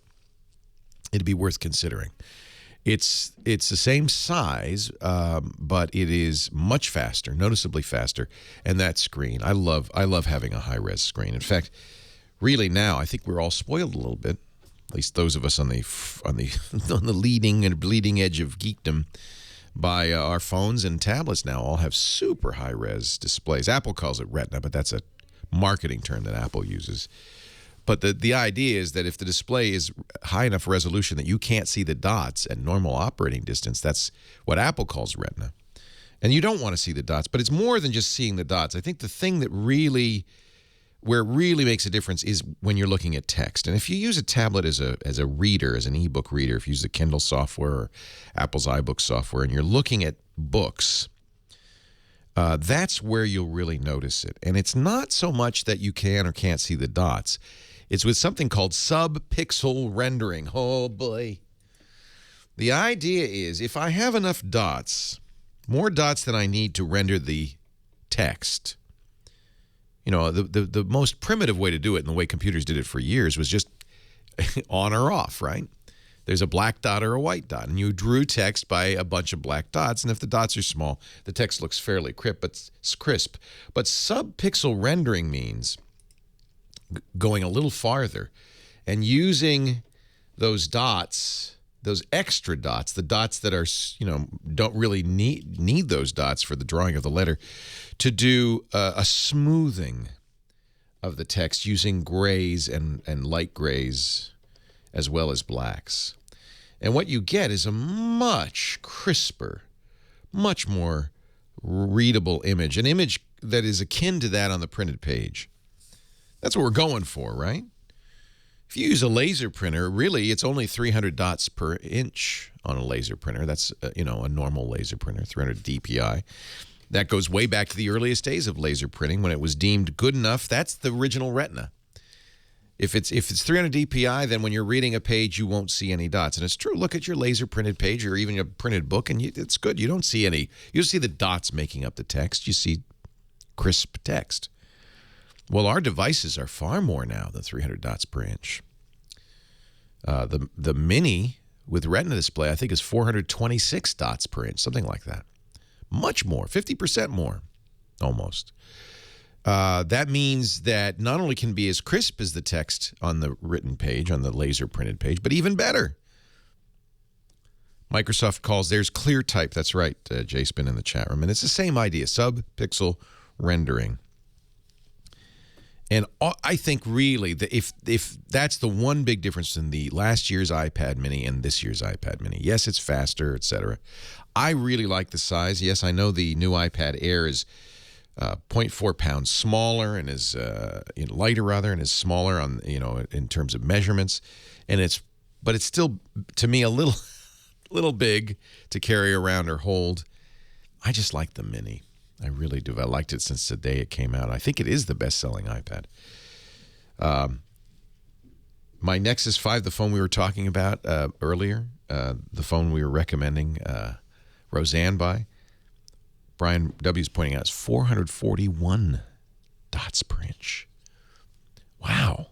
it'd be worth considering. It's the same size, but it is much faster, noticeably faster. And that screen, I love having a high-res screen. In fact, really now, I think we're all spoiled a little bit, at least those of us on the leading and bleeding edge of geekdom, by our phones and tablets now all have super high-res displays. Apple calls it Retina, but that's a marketing term that Apple uses. But the idea is that if the display is high enough resolution that you can't see the dots at normal operating distance, that's what Apple calls retina. And you don't want to see the dots, but it's more than just seeing the dots. I think the thing that where it really makes a difference is when you're looking at text. And if you use a tablet as a reader, as an ebook reader, if you use the Kindle software or Apple's iBook software, and you're looking at books, that's where you'll really notice it. And it's not so much that you can or can't see the dots. It's with something called sub-pixel rendering. Oh, boy. The idea is if I have enough dots, more dots than I need to render the text. You know, the most primitive way to do it, and the way computers did it for years, was just on or off, right? There's a black dot or a white dot, and you drew text by a bunch of black dots, and if the dots are small, the text looks fairly crisp. But sub-pixel rendering means going a little farther and using those dots, those extra dots, the dots that are, don't really need those dots for the drawing of the letter, to do a smoothing of the text using grays and light grays as well as blacks. And what you get is a much crisper, much more readable image, an image that is akin to that on the printed page. That's what we're going for, right? If you use a laser printer, really, it's only 300 dots per inch on a laser printer. That's, a normal laser printer, 300 DPI. That goes way back to the earliest days of laser printing when it was deemed good enough. That's the original retina. If it's 300 DPI, then when you're reading a page, you won't see any dots. And it's true. Look at your laser printed page or even a printed book, and it's good. You don't see any. You see the dots making up the text. You see crisp text. Well, our devices are far more now than 300 dots per inch. The Mini with Retina display, I think, is 426 dots per inch, something like that. Much more, 50% more, almost. That means that not only can be as crisp as the text on the written page, on the laser printed page, but even better. Microsoft calls theirs clear type. That's right, J-Spin in the chat room. And it's the same idea, sub-pixel rendering. And I think really that if that's the one big difference in the last year's iPad mini and this year's iPad mini. Yes, it's faster, etc. I really like the size. Yes, I know the new iPad Air is 0.4 pounds smaller and is lighter rather, and is smaller on in terms of measurements, but it's still to me a little big to carry around or hold. I just like the mini. I really do. I liked it since the day it came out. I think it is the best-selling iPad. My Nexus 5, the phone we were talking about earlier, the phone we were recommending Roseanne by, Brian W. is pointing out, is 441 dots per inch. Wow.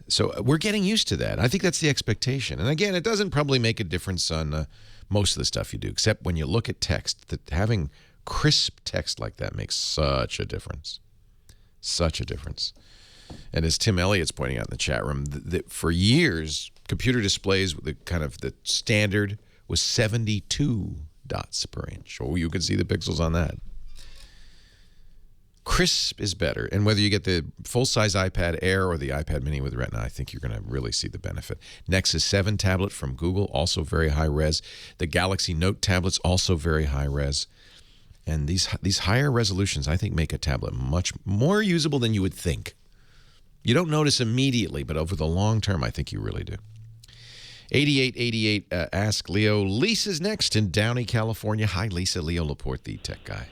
So we're getting used to that. I think that's the expectation. And again, it doesn't probably make a difference on most of the stuff you do, except when you look at text, that having crisp text like that makes such a difference. Such a difference. And as Tim Elliott's pointing out in the chat room, for years, computer displays, the standard was 72 dots per inch. Oh, you can see the pixels on that. Crisp is better. And whether you get the full-size iPad Air or the iPad Mini with Retina, I think you're going to really see the benefit. Nexus 7 tablet from Google, also very high res. The Galaxy Note tablets, also very high res. And these higher resolutions, I think, make a tablet much more usable than you would think. You don't notice immediately, but over the long term, I think you really do. 8888 Ask Leo. Lisa's next in Downey, California. Hi, Lisa. Leo Laporte, the tech guy.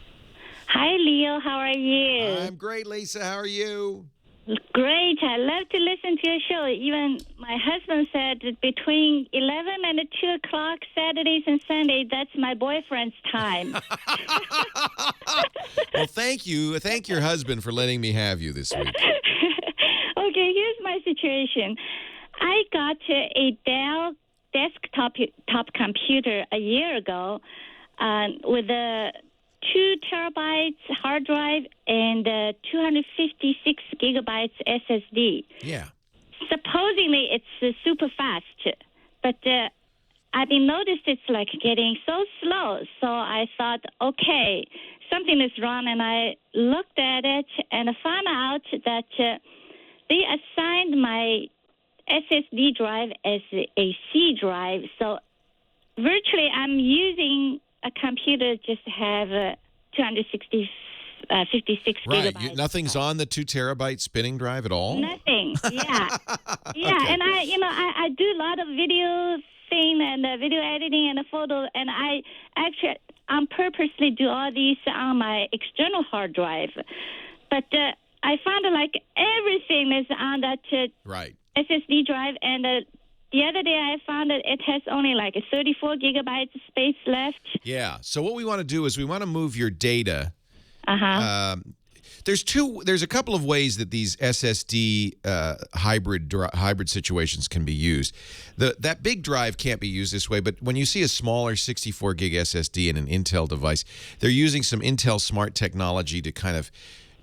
Hi, Leo. How are you? I'm great, Lisa. How are you? Great. I love to listen to your show. Even my husband said that between 11 and 2 o'clock Saturdays and Sundays, that's my boyfriend's time. Well, thank you. Thank your husband for letting me have you this week. Okay, here's my situation. I got a Dell desktop computer a year ago with a 2 terabytes hard drive and 256 gigabytes SSD. Yeah. Supposedly it's super fast, but I've been noticed it's like getting so slow. So I thought, okay, something is wrong, and I looked at it and found out that they assigned my SSD drive as a C drive. So virtually, I'm using a computer just to have 56 right. gigabytes. Nothing's on the 2 terabyte spinning drive at all? Nothing. Yeah. Yeah. Okay. And I do a lot of video thing and video editing and photo, and I actually purposely do all these on my external hard drive. But I found like everything is on that right. SSD drive, and the other day I found that it has only like 34 gigabytes space left. Yeah. So what we want to do is we want to move your data. Uh-huh. There's a couple of ways that these SSD hybrid situations can be used. That big drive can't be used this way, but when you see a smaller 64 gig SSD in an Intel device, they're using some Intel smart technology to kind of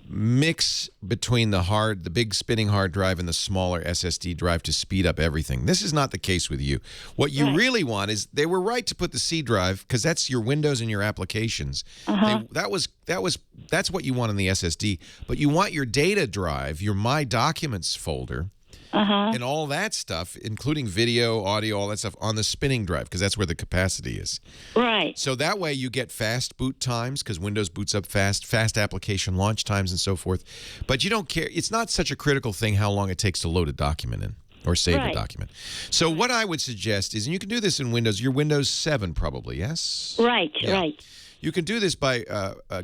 mix between the big spinning hard drive and the smaller SSD drive to speed up everything. This is not the case with you. What you really want is, they were right to put the C drive because that's your Windows and your applications. That's what you want in the SSD. But you want your data drive, your My Documents folder, and all that stuff, including video, audio, all that stuff, on the spinning drive because that's where the capacity is. Right. So that way you get fast boot times because Windows boots up fast application launch times and so forth. But you don't care. It's not such a critical thing how long it takes to load a document in or save a document. So what I would suggest is, and you can do this in Windows, your Windows 7 probably, yes? Right, right. You can do this by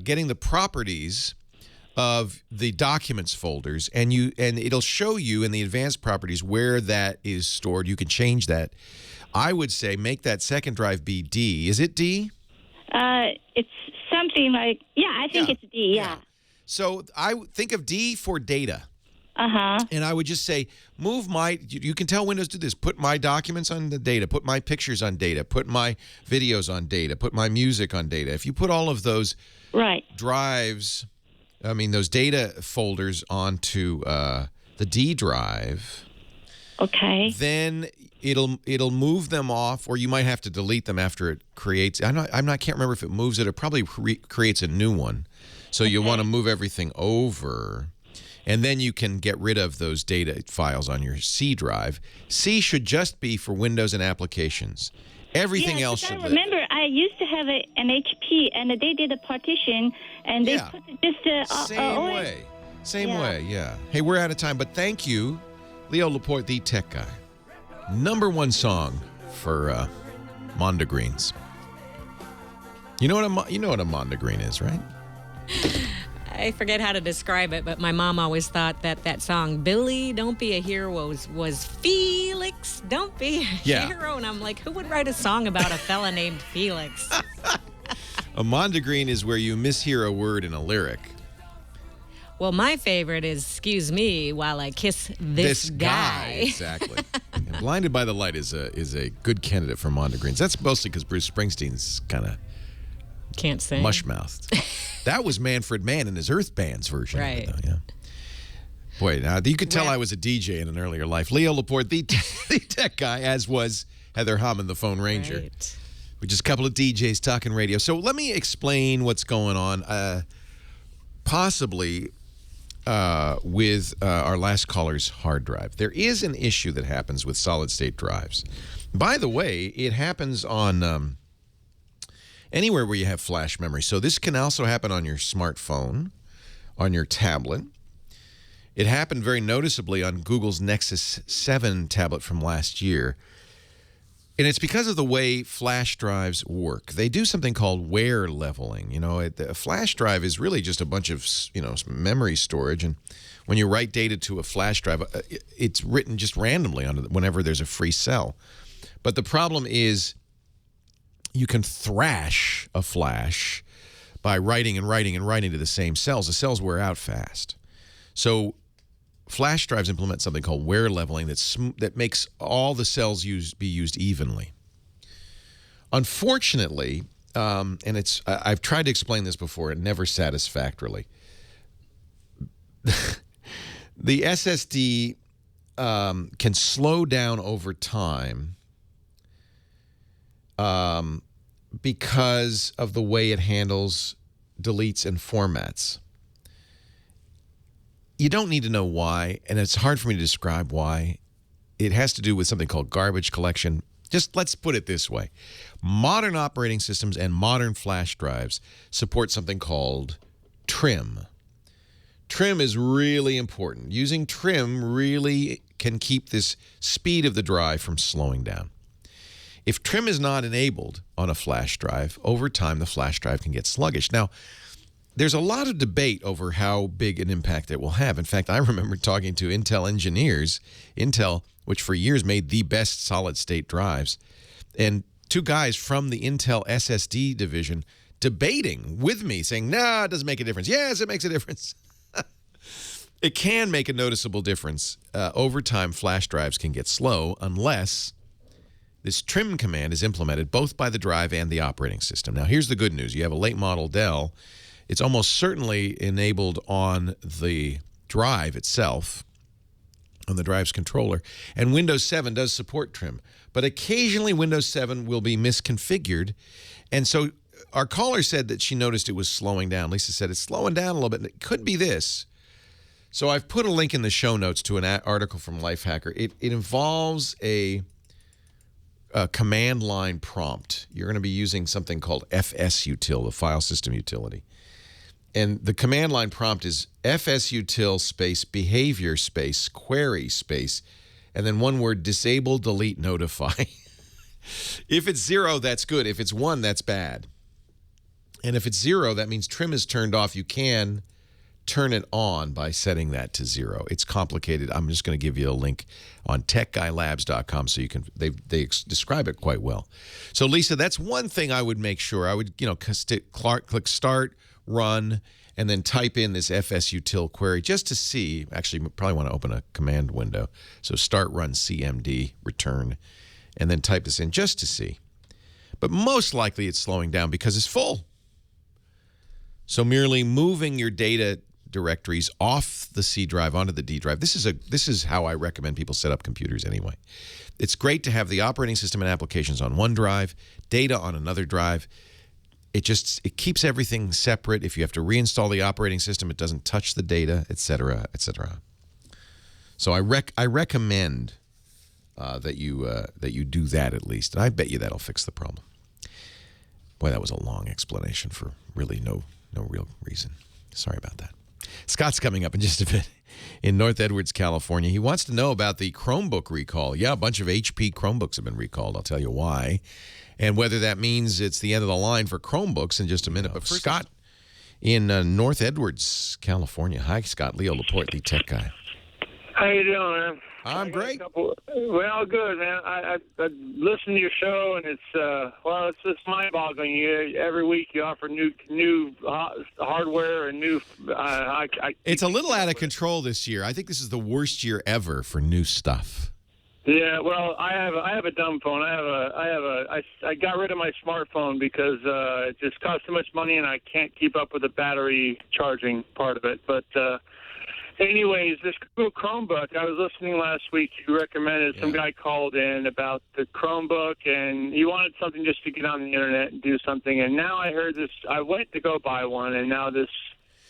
getting the properties of the documents folders, and it'll show you in the advanced properties where that is stored. You can change that. I would say make that second drive be D. Is it D? It's something like, I think it's D, yeah. So I think of D for data. And I would just say, you can tell Windows do this, put my documents on the data, put my pictures on data, put my videos on data, put my music on data. If you put all of those drives, those data folders onto the D drive, then it'll move them off, or you might have to delete them after it creates. Can't remember if it moves it. It probably creates a new one. So you'll want to move everything over, and then you can get rid of those data files on your C drive. C should just be for Windows and applications. Everything else should live. Remember, I used to have an HP, and they did a partition, and they put just Same way, yeah. Hey, we're out of time, but thank you, Leo Laporte, the tech guy. #1 song for Mondegreens. You know what a Mondegreen is, right? I forget how to describe it, but my mom always thought that song, Billy, Don't Be a Hero, was Felix, Don't Be a Hero. And I'm like, who would write a song about a fella named Felix? A Mondegreen is where you mishear a word in a lyric. Well, my favorite is, excuse me while I kiss this guy. Exactly. And Blinded by the Light is a good candidate for Mondegreens. That's mostly because Bruce Springsteen's kind of can't sing. Mush-mouthed. That was Manfred Mann in his Earth Band's version. Right. Of it, though, yeah. Boy, now you could tell I was a DJ in an earlier life. Leo Laporte, the tech guy, as was Heather Hammond, the Phone Ranger. Right. We're just a couple of DJs talking radio. So let me explain what's going on, possibly with our last caller's hard drive. There is an issue that happens with solid-state drives. By the way, it happens on anywhere where you have flash memory. So this can also happen on your smartphone, on your tablet. It happened very noticeably on Google's Nexus 7 tablet from last year. And it's because of the way flash drives work. They do something called wear leveling. A flash drive is really just a bunch of, memory storage. And when you write data to a flash drive, it's written just randomly whenever there's a free cell. But the problem is you can thrash a flash by writing and writing and writing to the same cells. The cells wear out fast. So flash drives implement something called wear leveling that makes all the cells be used evenly. Unfortunately, and I've tried to explain this before, and never satisfactorily, the SSD can slow down over time because of the way it handles deletes and formats. you don't need to know why, and it's hard for me to describe why. It has to do with something called garbage collection. Just let's put it this way. Modern operating systems and modern flash drives support something called trim. Trim is really important. Using trim really can keep this speed of the drive from slowing down. If trim is not enabled on a flash drive, over time the flash drive can get sluggish. Now, there's a lot of debate over how big an impact it will have. In fact, I remember talking to Intel engineers, Intel, which for years made the best solid-state drives, and two guys from the Intel SSD division debating with me, saying, nah, it doesn't make a difference. Yes, it makes a difference. It can make a noticeable difference. Over time, flash drives can get slow unless this trim command is implemented both by the drive and the operating system. Now, here's the good news. You have a late model Dell. It's almost certainly enabled on the drive itself, on the drive's controller. And Windows 7 does support trim. But occasionally Windows 7 will be misconfigured. And so our caller said that she noticed it was slowing down. Lisa said it's slowing down a little bit. It could be this. So I've put a link in the show notes to an article from Lifehacker. It involves a command line prompt. You're going to be using something called fsutil, the file system utility. And the command line prompt is fsutil space behavior space query space, and then one word, disable, delete, notify. If it's 0, that's good. If it's 1, that's bad. And if it's 0, that means trim is turned off. You can turn it on by setting that to 0. It's complicated. I'm just going to give you a link on techguylabs.com so you can, they describe it quite well. So Lisa, that's one thing I would make sure. I would, click start, run, and then type in this fsutil query just to see. Actually, you probably want to open a command window. So start, run, cmd, return, and then type this in just to see. But most likely it's slowing down because it's full. So merely moving your data directories off the C drive onto the D drive. This is how I recommend people set up computers anyway. It's great to have the operating system and applications on one drive, data on another drive. It keeps everything separate. If you have to reinstall the operating system, it doesn't touch the data, etc., etc. So I recommend that you do that at least, and I bet you that'll fix the problem. Boy, that was a long explanation for really no real reason. Sorry about that. Scott's coming up in just a bit in North Edwards, California. He wants to know about the Chromebook recall. Yeah, a bunch of HP Chromebooks have been recalled. I'll tell you why. And whether that means it's the end of the line for Chromebooks in just a minute. But first, Scott in North Edwards, California. Hi, Scott. Leo Laporte, the tech guy. How you doing, man? I'm great. Well, good, man. I listen to your show, and it's mind-boggling. Every week you offer new hardware and new. It's a little out of control this year. I think this is the worst year ever for new stuff. Yeah, well, I have a dumb phone. I got rid of my smartphone because it just costs too much money, and I can't keep up with the battery charging part of it. But anyways, this Google Chromebook, I was listening last week. You recommended some guy called in about the Chromebook, and he wanted something just to get on the internet and do something. And now I heard this. I went to go buy one, and now this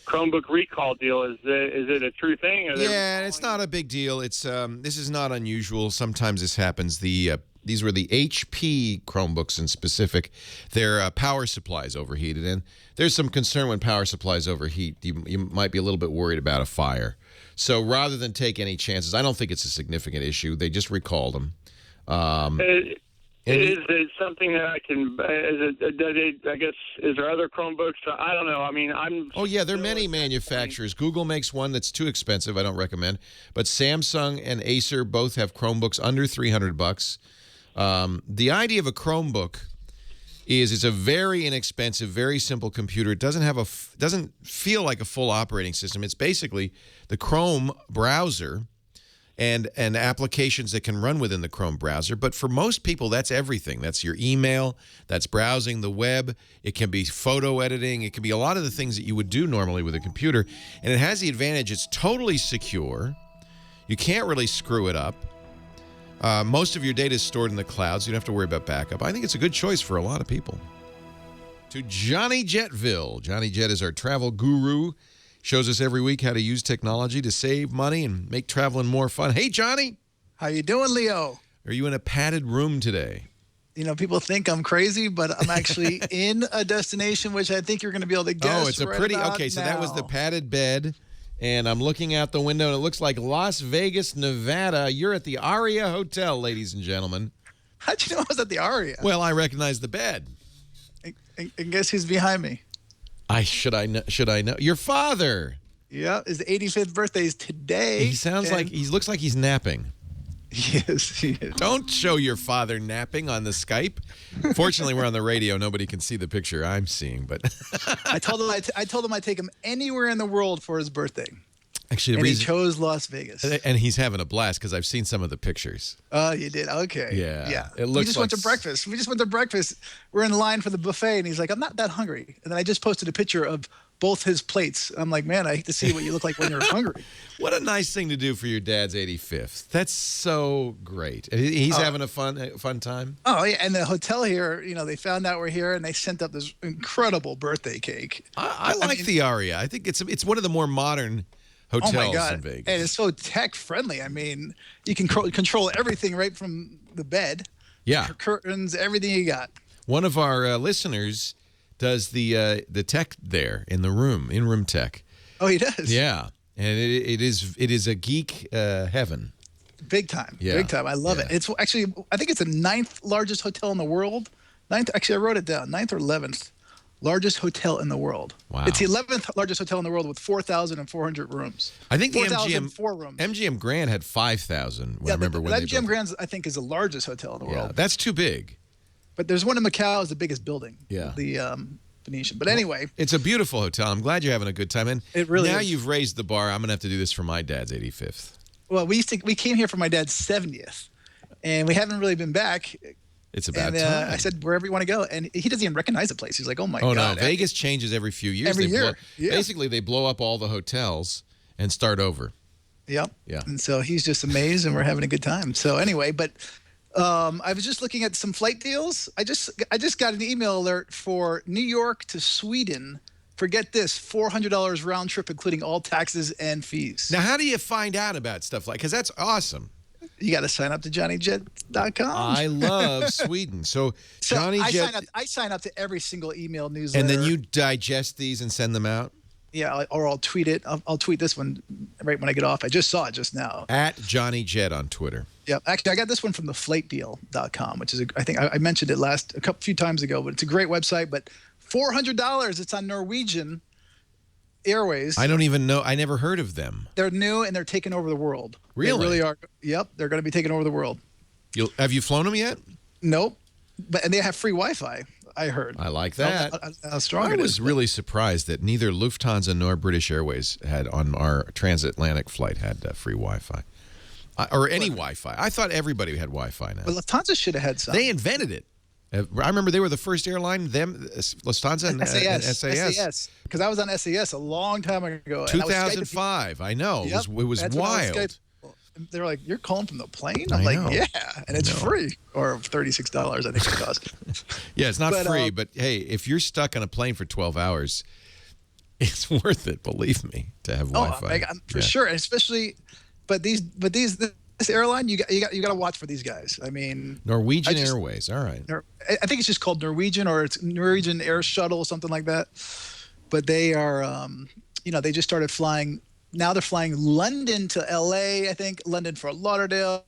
Chromebook recall deal, is it a true thing? Yeah, it's not a big deal. It's this is not unusual. Sometimes this happens. These were the HP Chromebooks in specific. Their power supplies overheated, and there's some concern when power supplies overheat. You might be a little bit worried about a fire. So rather than take any chances, I don't think it's a significant issue. They just recalled them. Is it something that I can? I guess is there other Chromebooks? I don't know. I mean, there are many manufacturers. Google makes one that's too expensive. I don't recommend. But Samsung and Acer both have Chromebooks under $300. The idea of a Chromebook is it's a very inexpensive, very simple computer. It doesn't feel like a full operating system. It's basically the Chrome browser and applications that can run within the Chrome browser. But for most people, that's everything. That's your email. That's browsing the web. It can be photo editing. It can be a lot of the things that you would do normally with a computer. And it has the advantage it's totally secure. You can't really screw it up. Most of your data is stored in the cloud, so you don't have to worry about backup. I think it's a good choice for a lot of people. To Johnny Jetville. Johnny Jet is our travel guru. Shows us every week how to use technology to save money and make traveling more fun. Hey, Johnny. How you doing, Leo? Are you in a padded room today? You know, people think I'm crazy, but I'm actually in a destination which I think you're going to be able to guess. Oh, it's a right pretty. about Okay, so now. that was the padded bed, and I'm looking out the window, and it looks like Las Vegas, Nevada. You're at the Aria Hotel, ladies and gentlemen. How'd you know I was at the Aria? Well, I recognize the bed. And guess who's behind me? Should I know? Your father. Yeah, his 85th birthday is today. He sounds like he looks like he's napping. He is. Don't show your father napping on the Skype. Fortunately, we're on the radio. Nobody can see the picture I'm seeing, but I told him I'd take him anywhere in the world for his birthday. Actually, and he chose Las Vegas. And he's having a blast because I've seen some of the pictures. Oh, you did? Okay. Yeah. It We looks just like went to breakfast. We're in line for the buffet, and he's like, I'm not that hungry. And then I just posted a picture of both his plates. I'm like, man, I hate to see what you look like when you're hungry. What a nice thing to do for your dad's 85th. That's so great. And he's having a fun time? Oh, yeah. And the hotel here, you know, they found out we're here, and they sent up this incredible birthday cake. I like the Aria. I think it's one of the more modern hotels oh my God. in Vegas. And it's so tech friendly. I mean, you can control everything right from the bed. Yeah. Curtains, everything you got. One of our listeners does the tech there in the room, in-room tech. Oh, he does? Yeah. And it is a geek heaven. Big time. Yeah. Big time. I love it. It's actually, I think it's the 9th largest hotel in the world. Actually, I wrote it down. 9th or 11th largest hotel in the world. Wow. It's the 11th largest hotel in the world with 4,400 rooms. I think the 4,004 rooms. MGM Grand had 5,000. I remember when they MGM built Grand, I think, is the largest hotel in the world. Yeah, that's too big. But there's one in Macau is the biggest building. Yeah. The Venetian. But anyway. It's a beautiful hotel. I'm glad you're having a good time. And it really now is. you've raised the bar. I'm going to have to do this for my dad's 85th. Well, we came here for my dad's 70th. And we haven't really been back. It's about time. I said, wherever you want to go. And he doesn't even recognize the place. He's like, oh, my God. Oh, no. Vegas changes every few years. Every year. Basically, they blow up all the hotels and start over. Yep. Yeah. And so he's just amazed, and we're having a good time. So anyway, but I was just looking at some flight deals. I just got an email alert for New York to Sweden. Forget this, $400 round trip, including all taxes and fees. Now, how do you find out about stuff like? Because that's awesome. You got to sign up to JohnnyJet.com. I love Sweden. So Johnny Jet. I sign up to every single email newsletter. And then you digest these and send them out? Yeah, or I'll tweet it. I'll tweet this one right when I get off. I just saw it just now. At Johnny Jet on Twitter. Yep. Actually, I got this one from theflightdeal.com, which is, I think I mentioned it a few times ago, but it's a great website. But $400, it's on Norwegian Airways. I don't even know. I never heard of them. They're new, and they're taking over the world. Really? They really are. Yep, they're going to be taking over the world. Have you flown them yet? Nope. And they have free Wi-Fi, I heard. I like that. How strong I it was is. really surprised that neither Lufthansa nor British Airways had on our transatlantic flight had free Wi-Fi. Or any Wi-Fi. I thought everybody had Wi-Fi now. But Lufthansa should have had some. They invented it. I remember they were the first airline, Lufthansa and SAS. Because I was on SAS a long time ago. 2005. I know. Yep, It was wild. They were like, "You're calling from the plane?" I'm like, "Yeah," and it's free, or $36, I think it cost. Yeah, it's not free, but hey, if you're stuck on a plane for 12 hours, it's worth it. Believe me, to have Wi-Fi. For sure, especially, but this airline, you got to watch for these guys. I mean, Norwegian Airways. All right. I think it's just called Norwegian, or it's Norwegian Air Shuttle, something like that. But they are, they just started flying. Now they're flying London to LA, I think, London, Fort Lauderdale,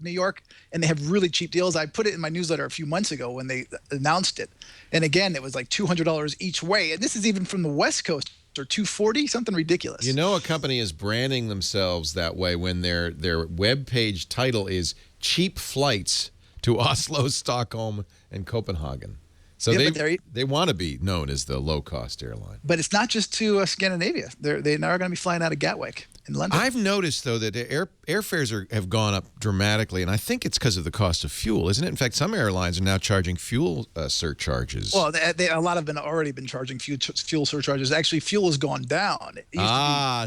New York, and they have really cheap deals. I put it in my newsletter a few months ago when they announced it. And again, it was like $200 each way. And this is even from the West Coast, or $240, something ridiculous. You know, a company is branding themselves that way when their web page title is cheap flights to Oslo, Stockholm, and Copenhagen. So they want to be known as the low-cost airline. But it's not just to Scandinavia. They're now going to be flying out of Gatwick in London. I've noticed, though, that airfares have gone up dramatically, and I think it's because of the cost of fuel, isn't it? In fact, some airlines are now charging fuel surcharges. Well, a lot have already been charging fuel surcharges. Actually, fuel has gone down.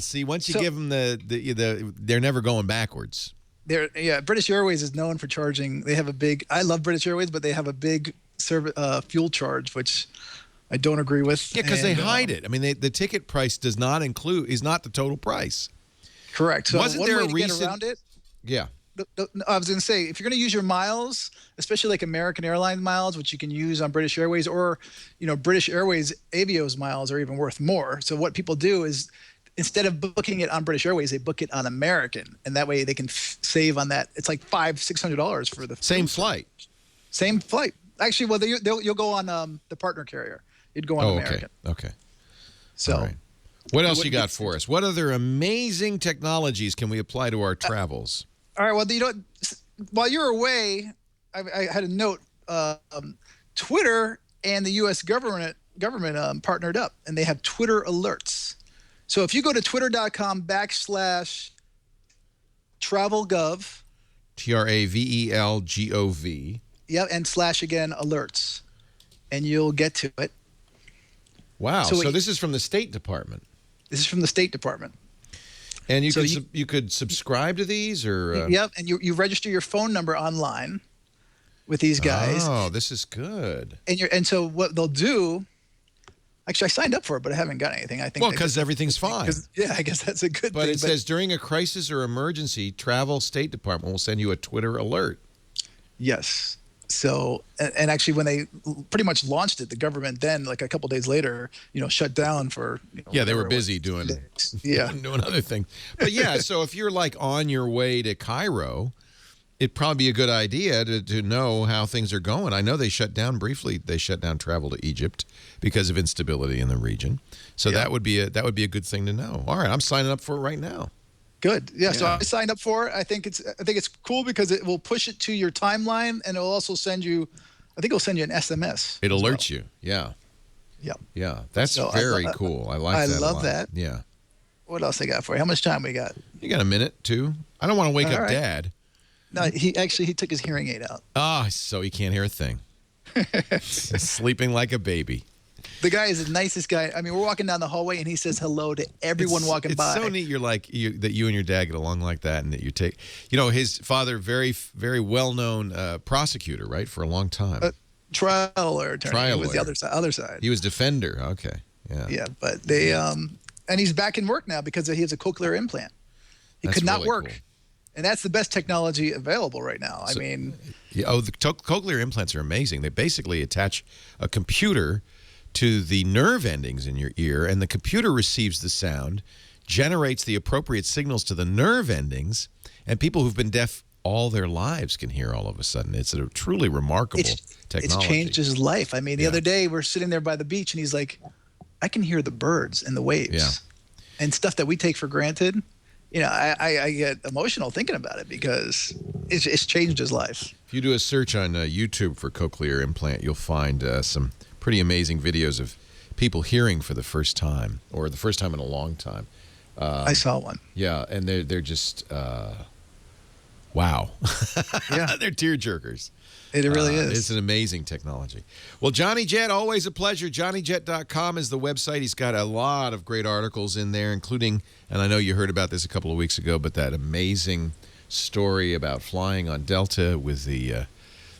See, once you give them they're never going backwards. British Airways is known for charging. They have a big. I love British Airways, but they have a big fuel charge, which I don't agree with. Yeah, because they hide it. I mean, the ticket price is not the total price. Correct. So wasn't one there way a to recent? get around it? Yeah. I was going to say, if you're going to use your miles, especially like American Airlines miles, which you can use on British Airways, or British Airways Avios miles are even worth more. So what people do is, instead of booking it on British Airways, they book it on American, and that way they can save on that. It's like $500-$600 for the same flight. Same flight. Actually, well, you'll go on the partner carrier. You'd go on American. Okay. So. All right. What else you got for us? What other amazing technologies can we apply to our travels? All right. Well, while you're away, I had a note. Twitter and the U.S. government partnered up, and they have Twitter alerts. So if you go to twitter.com/travelgov, TRAVELGOV. Yep, and /again alerts, and you'll get to it. Wow. So this is from the State Department. This is from the State Department. And you could subscribe to these, or Yep, and you register your phone number online with these guys. Oh, this is good. And so what they'll do. Actually, I signed up for it, but I haven't got anything. I think because everything's fine. Yeah, I guess that's a good thing. But it says during a crisis or emergency, Travel State Department will send you a Twitter alert. Yes. So, and actually, when they pretty much launched it, the government then, like a couple of days later, shut down for. Yeah, they were busy doing other things. But yeah, so if you're like on your way to Cairo, it'd probably be a good idea to know how things are going. I know they shut down briefly. They shut down travel to Egypt because of instability in the region. So that would be a good thing to know. All right, I'm signing up for it right now. Good. Yeah, so I signed up for it. I think it's cool because it will push it to your timeline, and it will also send you. I think it'll send you an SMS. It alerts you. Yeah. Yep. Yeah, that's very cool. I like that. I love that. Yeah. What else I got for you? How much time we got? You got a minute, too. I don't want to wake up Dad. No, he took his hearing aid out. So he can't hear a thing. Sleeping like a baby. The guy is the nicest guy. I mean, we're walking down the hallway, and he says hello to everyone walking by. It's so neat. You're that you and your dad get along like that, and that you take. His father, very, very well-known prosecutor, right, for a long time. Trial attorney. He was the other side. He was defender. Okay. Yeah. Yeah, but they and he's back in work now because he has a cochlear implant. He could not work. Cool. And that's the best technology available right now. The cochlear implants are amazing. They basically attach a computer to the nerve endings in your ear, and the computer receives the sound, generates the appropriate signals to the nerve endings, and people who've been deaf all their lives can hear all of a sudden. It's a truly remarkable technology. It's changed his life. I mean, the other day we're sitting there by the beach, and he's like, I can hear the birds and the waves and stuff that we take for granted. I get emotional thinking about it because it's changed his life. If you do a search on YouTube for cochlear implant, you'll find some pretty amazing videos of people hearing for the first time, or the first time in a long time. I saw one. Yeah, and they're just wow. Yeah, they're tearjerkers. It really is. It's an amazing technology. Well, Johnny Jet, always a pleasure. JohnnyJet.com is the website. He's got a lot of great articles in there, including, and I know you heard about this a couple of weeks ago, but that amazing story about flying on Delta with the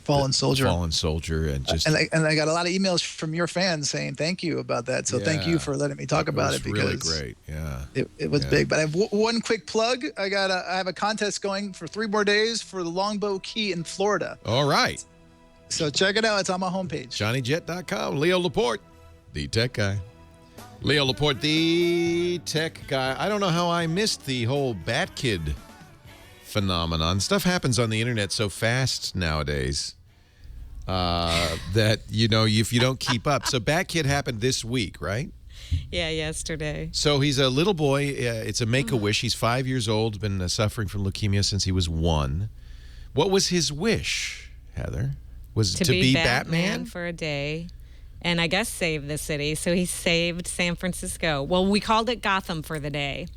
fallen soldier. And I got a lot of emails from your fans saying thank you about that. So thank you for letting me talk about it, because really great. Yeah, it was big. But I have one quick plug. I have a contest going for 3 more days for the Longbow Key in Florida. All right. So check it out. It's on my homepage. JohnnyJet.com. Leo Laporte, the tech guy. Leo Laporte, the tech guy. I don't know how I missed the whole Batkid phenomenon. Stuff happens on the internet so fast nowadays that, if you don't keep up. So Batkid happened this week, right? Yeah, yesterday. So he's a little boy. It's a Make-A-Wish. He's 5 years old, been suffering from leukemia since he was 1. What was his wish, Heather? Was it to be Batman for a day, and I guess save the city. So he saved San Francisco. Well, we called it Gotham for the day.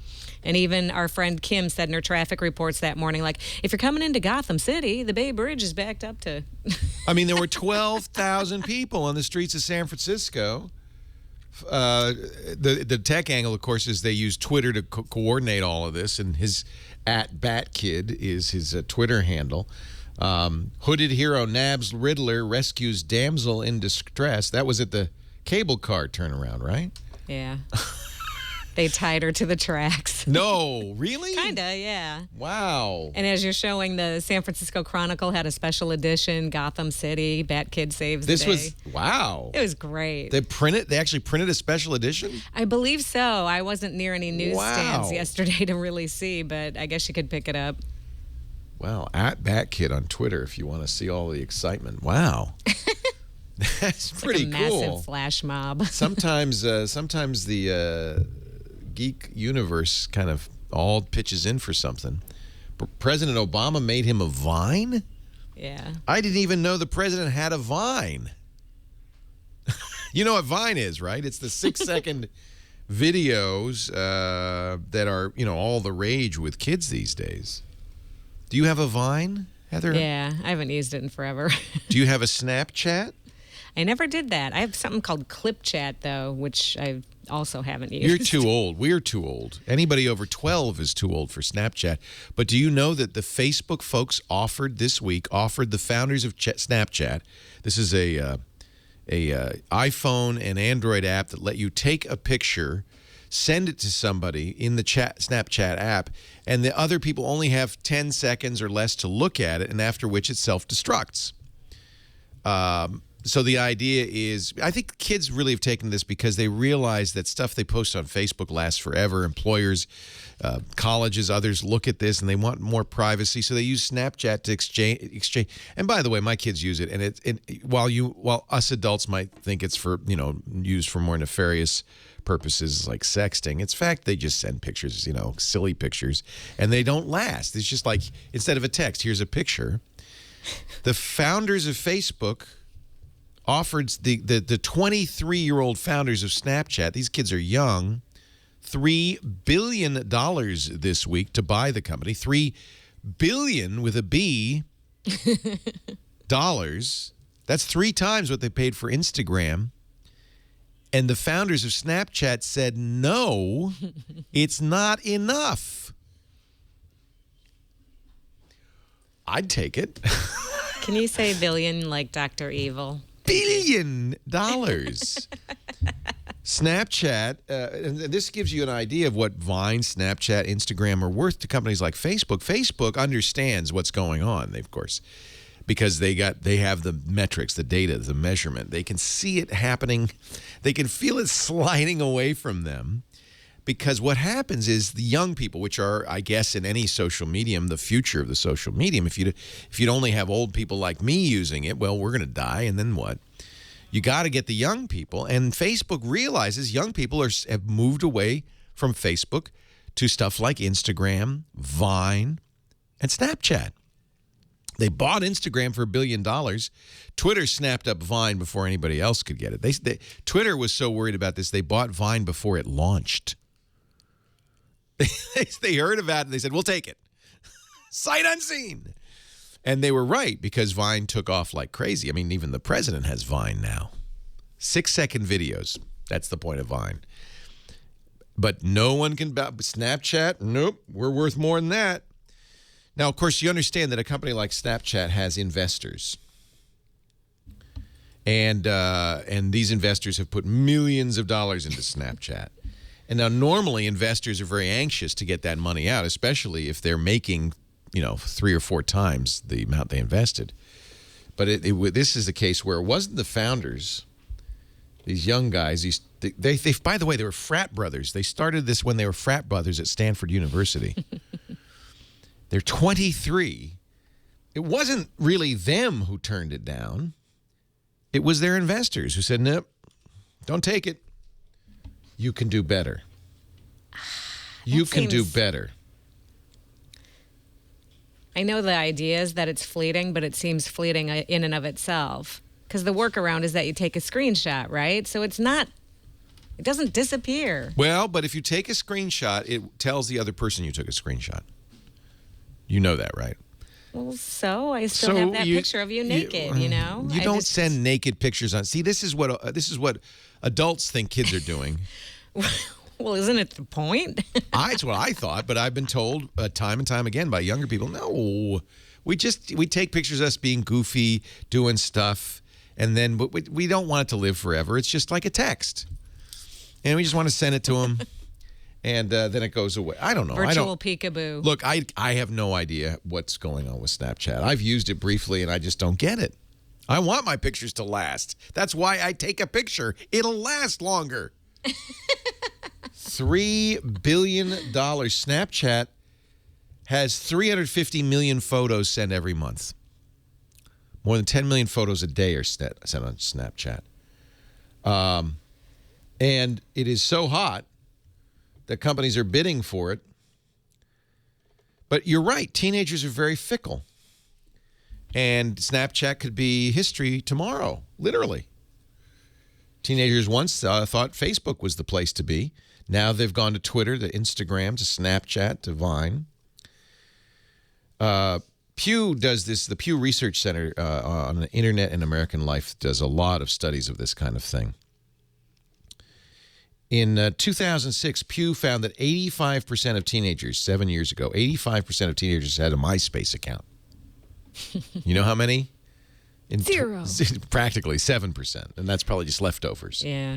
And even our friend Kim said in her traffic reports that morning, like, if you're coming into Gotham City, the Bay Bridge is backed up to... I mean, there were 12,000 people on the streets of San Francisco. The tech angle, of course, is they use Twitter to coordinate all of this, and his @Batkid is his Twitter handle. Hooded hero Nabs Riddler rescues damsel in distress. That was at the cable car turnaround, right? Yeah. They tied her to the tracks. No, really? Kinda, yeah. Wow. And as you're showing, the San Francisco Chronicle had a special edition, Gotham City, Batkid Saves the Day. Wow. It was great. They actually printed a special edition? I believe so. I wasn't near any newsstands Wow. yesterday to really see, but I guess you could pick it up. Wow. At Batkid on Twitter if you want to see all the excitement. Wow. That's pretty like a cool. Massive flash mob. Sometimes the geek universe kind of all pitches in for something. President Obama made him a Vine? Yeah. I didn't even know the president had a Vine. You know what Vine is, right? It's the 6-second videos that are, all the rage with kids these days. Do you have a Vine, Heather? Yeah, I haven't used it in forever. Do you have a Snapchat? I never did that. I have something called Clip Chat, though, which I also haven't used. You're too old. We're too old. Anybody over 12 is too old for Snapchat. But do you know that the Facebook folks offered the founders of Snapchat, this is a iPhone and Android app that let you take a picture, send it to somebody in the Snapchat app, and the other people only have 10 seconds or less to look at it, and after which it self-destructs. So the idea is, I think kids really have taken this because they realize that stuff they post on Facebook lasts forever. Employers, colleges, others look at this and they want more privacy, so they use Snapchat to exchange. And by the way, my kids use it, and while us adults might think it's for used for more nefarious purposes like sexting, it's fact they just send pictures, silly pictures, and they don't last. It's just like, instead of a text, here's a picture. The founders of Facebook offered the 23-year-old founders of Snapchat, these kids are young, $3 billion this week to buy the company. $3 billion with a B dollars. That's 3 times what they paid for Instagram. And the founders of Snapchat said, no, it's not enough. I'd take it. Can you say billion like Dr. Evil? $1 billion. Snapchat, and this gives you an idea of what Vine, Snapchat, Instagram are worth to companies like Facebook. Facebook understands what's going on, of course, because they have the metrics, the data, the measurement. They can see it happening. They can feel it sliding away from them. Because what happens is the young people, which are, I guess, in any social medium, the future of the social medium, if you'd only have old people like me using it, well, we're going to die, and then what? You got to get the young people, and Facebook realizes young people have moved away from Facebook to stuff like Instagram, Vine, and Snapchat. They bought Instagram for $1 billion. Twitter snapped up Vine before anybody else could get it. Twitter was so worried about this, they bought Vine before it launched. They heard about it. They said, we'll take it. Sight unseen. And they were right, because Vine took off like crazy. I mean, even the president has Vine now. 6-second videos. That's the point of Vine. But no one can... Snapchat, nope, we're worth more than that. Now, of course, you understand that a company like Snapchat has investors. And these investors have put millions of dollars into Snapchat. And now normally investors are very anxious to get that money out, especially if they're making, 3 or 4 times the amount they invested. But this is the case where it wasn't the founders, these young guys. They by the way, they were frat brothers. They started this when they were frat brothers at Stanford University. They're 23. It wasn't really them who turned it down. It was their investors who said, nope, don't take it. You can do better. You can do better. I know the idea is that it's fleeting, but it seems fleeting in and of itself. Because the workaround is that you take a screenshot, right? So it doesn't disappear. Well, but if you take a screenshot, it tells the other person you took a screenshot. You know that, right? Well, so I still have that picture of you naked, You don't send naked pictures on. See, this is what adults think kids are doing. Well, isn't it the point? That's what I thought, but I've been told time and time again by younger people, no, we take pictures of us being goofy, doing stuff, And then but we don't want it to live forever. It's just like a text. And we just want to send it to them. And then it goes away. I don't know. Virtual peekaboo. Look, I have no idea what's going on with Snapchat. I've used it briefly, and I just don't get it. I want my pictures to last. That's why I take a picture. It'll last longer. $3 billion. Snapchat has 350 million photos sent every month. More than 10 million photos a day are sent on Snapchat. And it is so hot that companies are bidding for it. But you're right. Teenagers are very fickle. And Snapchat could be history tomorrow, literally. Teenagers once thought Facebook was the place to be. Now they've gone to Twitter, to Instagram, to Snapchat, to Vine. Pew does this. The Pew Research Center on the Internet and American Life does a lot of studies of this kind of thing. In 2006, Pew found that 85% of teenagers, 7 years ago, 85% of teenagers had a MySpace account. You know how many? Zero. Practically 7%. And that's probably just leftovers. Yeah.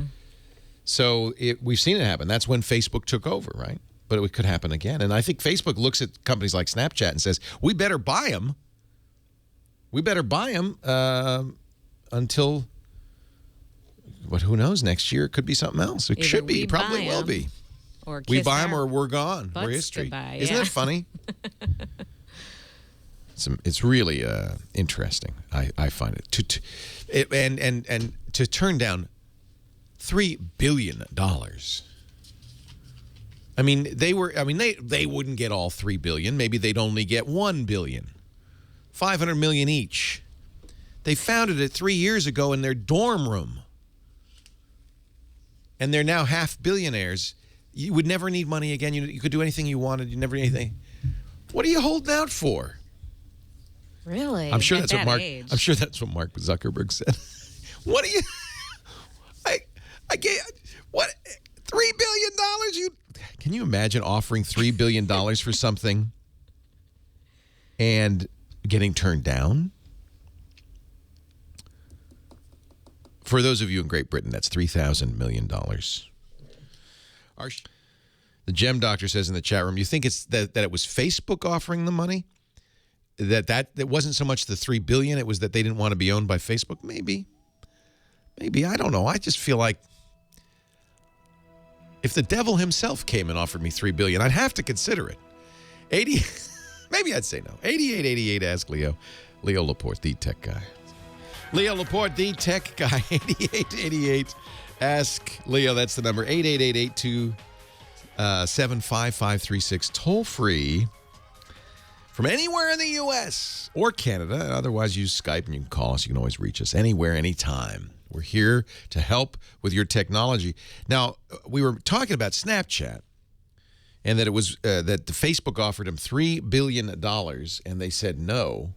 So we've seen it happen. That's when Facebook took over, right? But it could happen again. And I think Facebook looks at companies like Snapchat and says, we better buy them. We better buy them until... But who knows? Next year it could be something else. It should be. Probably will be. Or we buy them or we're gone. We're history. Goodbye. Isn't that funny? It's really interesting. I find it. And to turn down $3 billion. I mean, they wouldn't get all $3 billion. Maybe they'd only get $1 billion. $500 million each. They founded it 3 years ago in their dorm room. And they're now half billionaires. You would never need money again. You could do anything you wanted. You never need anything. What are you holding out for? Really? I'm sure that's what Mark. Age. I'm sure that's what Mark Zuckerberg said. What are you? I gave what $3 billion? Can you imagine offering $3 billion for something and getting turned down? For those of you in Great Britain, that's $3,000 million. The Gem Doctor says in the chat room, you think it's that it was Facebook offering the money? That wasn't so much the $3 billion, it was that they didn't want to be owned by Facebook? Maybe, I don't know. I just feel like if the devil himself came and offered me $3 billion, I'd have to consider it. Maybe I'd say no. 8888, ask Leo. Leo Laporte, the tech guy. Leo Laporte, the tech guy. 8888, ask Leo. That's the number. 888-827-5536. Toll free from anywhere in the U.S. or Canada. Otherwise, use Skype and you can call us. You can always reach us anywhere, anytime. We're here to help with your technology. Now, we were talking about Snapchat and that it was that the Facebook offered them $3 billion and they said no.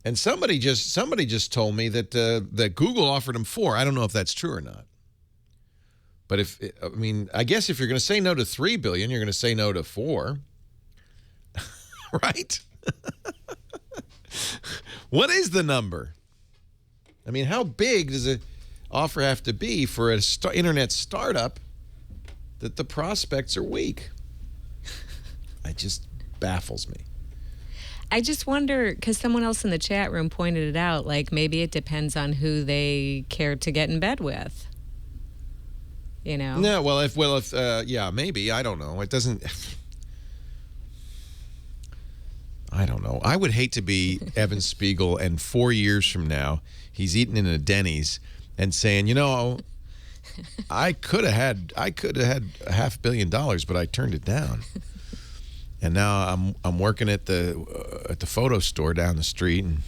And somebody just told me that that Google offered them $4. I don't know if that's true or not. But I guess if you're going to say no to $3 billion, you're going to say no to $4. Right? What is the number? I mean, how big does an offer have to be for an internet startup that the prospects are weak? It just baffles me. I just wonder, because someone else in the chat room pointed it out, like maybe it depends on who they care to get in bed with. You know? No, if maybe. I don't know. It doesn't... I don't know. I would hate to be Evan Spiegel and 4 years from now, he's eating in a Denny's and saying, you know, I could have had $500 million, but I turned it down. And now I'm working at the photo store down the street, and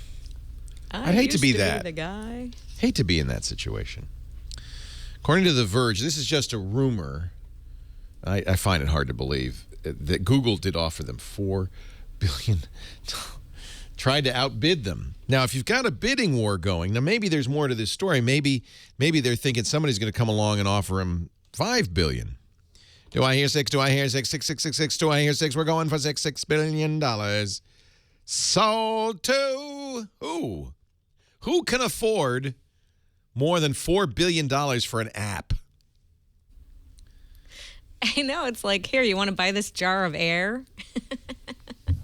I'd hate to be that. The guy. Hate to be in that situation. According to The Verge, this is just a rumor. I find it hard to believe that Google did offer them $4 billion. Tried to outbid them. Now, if you've got a bidding war going, now maybe there's more to this story. Maybe they're thinking somebody's going to come along and offer them $5 billion. Do I hear 6? Do I hear 6? 6, 6, 6, 6. Do I hear 6? We're going for $6 billion. Sold to who? Who can afford more than $4 billion for an app? I know. It's like, here, you want to buy this jar of air?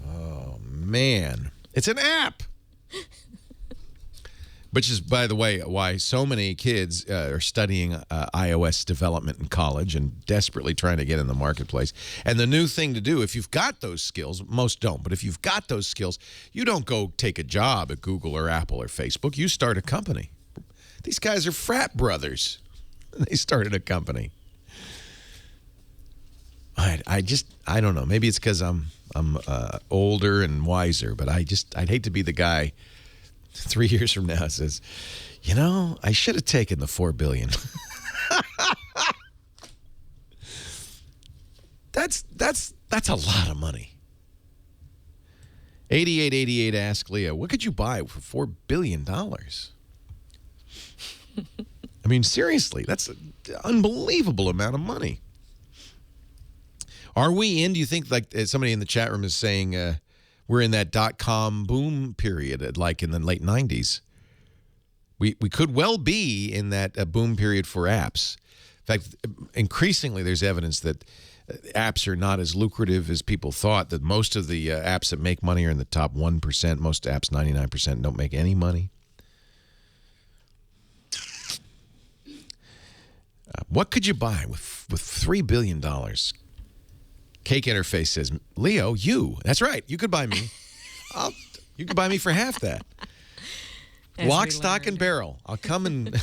Oh, man. It's an app. Which is, by the way, why so many kids are studying iOS development in college and desperately trying to get in the marketplace. And the new thing to do, if you've got those skills, most don't, but if you've got those skills, you don't go take a job at Google or Apple or Facebook. You start a company. These guys are frat brothers. They started a company. I don't know. Maybe it's because I'm older and wiser, but I'd hate to be the guy 3 years from now says, you know, I should have taken the $4 billion. That's a lot of money. 8888 Ask Leah, what could you buy for $4 billion? I mean, seriously, that's an unbelievable amount of money. Are we in, do you think, like somebody in the chat room is saying, we're in that .com boom period, like in the late 90s. We could well be in that boom period for apps. In fact, increasingly there's evidence that apps are not as lucrative as people thought, that most of the apps that make money are in the top 1%. Most apps, 99%, don't make any money. What could you buy with $3 billion? Cake Interface says, Leo, that's right. You could buy me. You could buy me for half that. Lock, stock, and barrel. I'll come and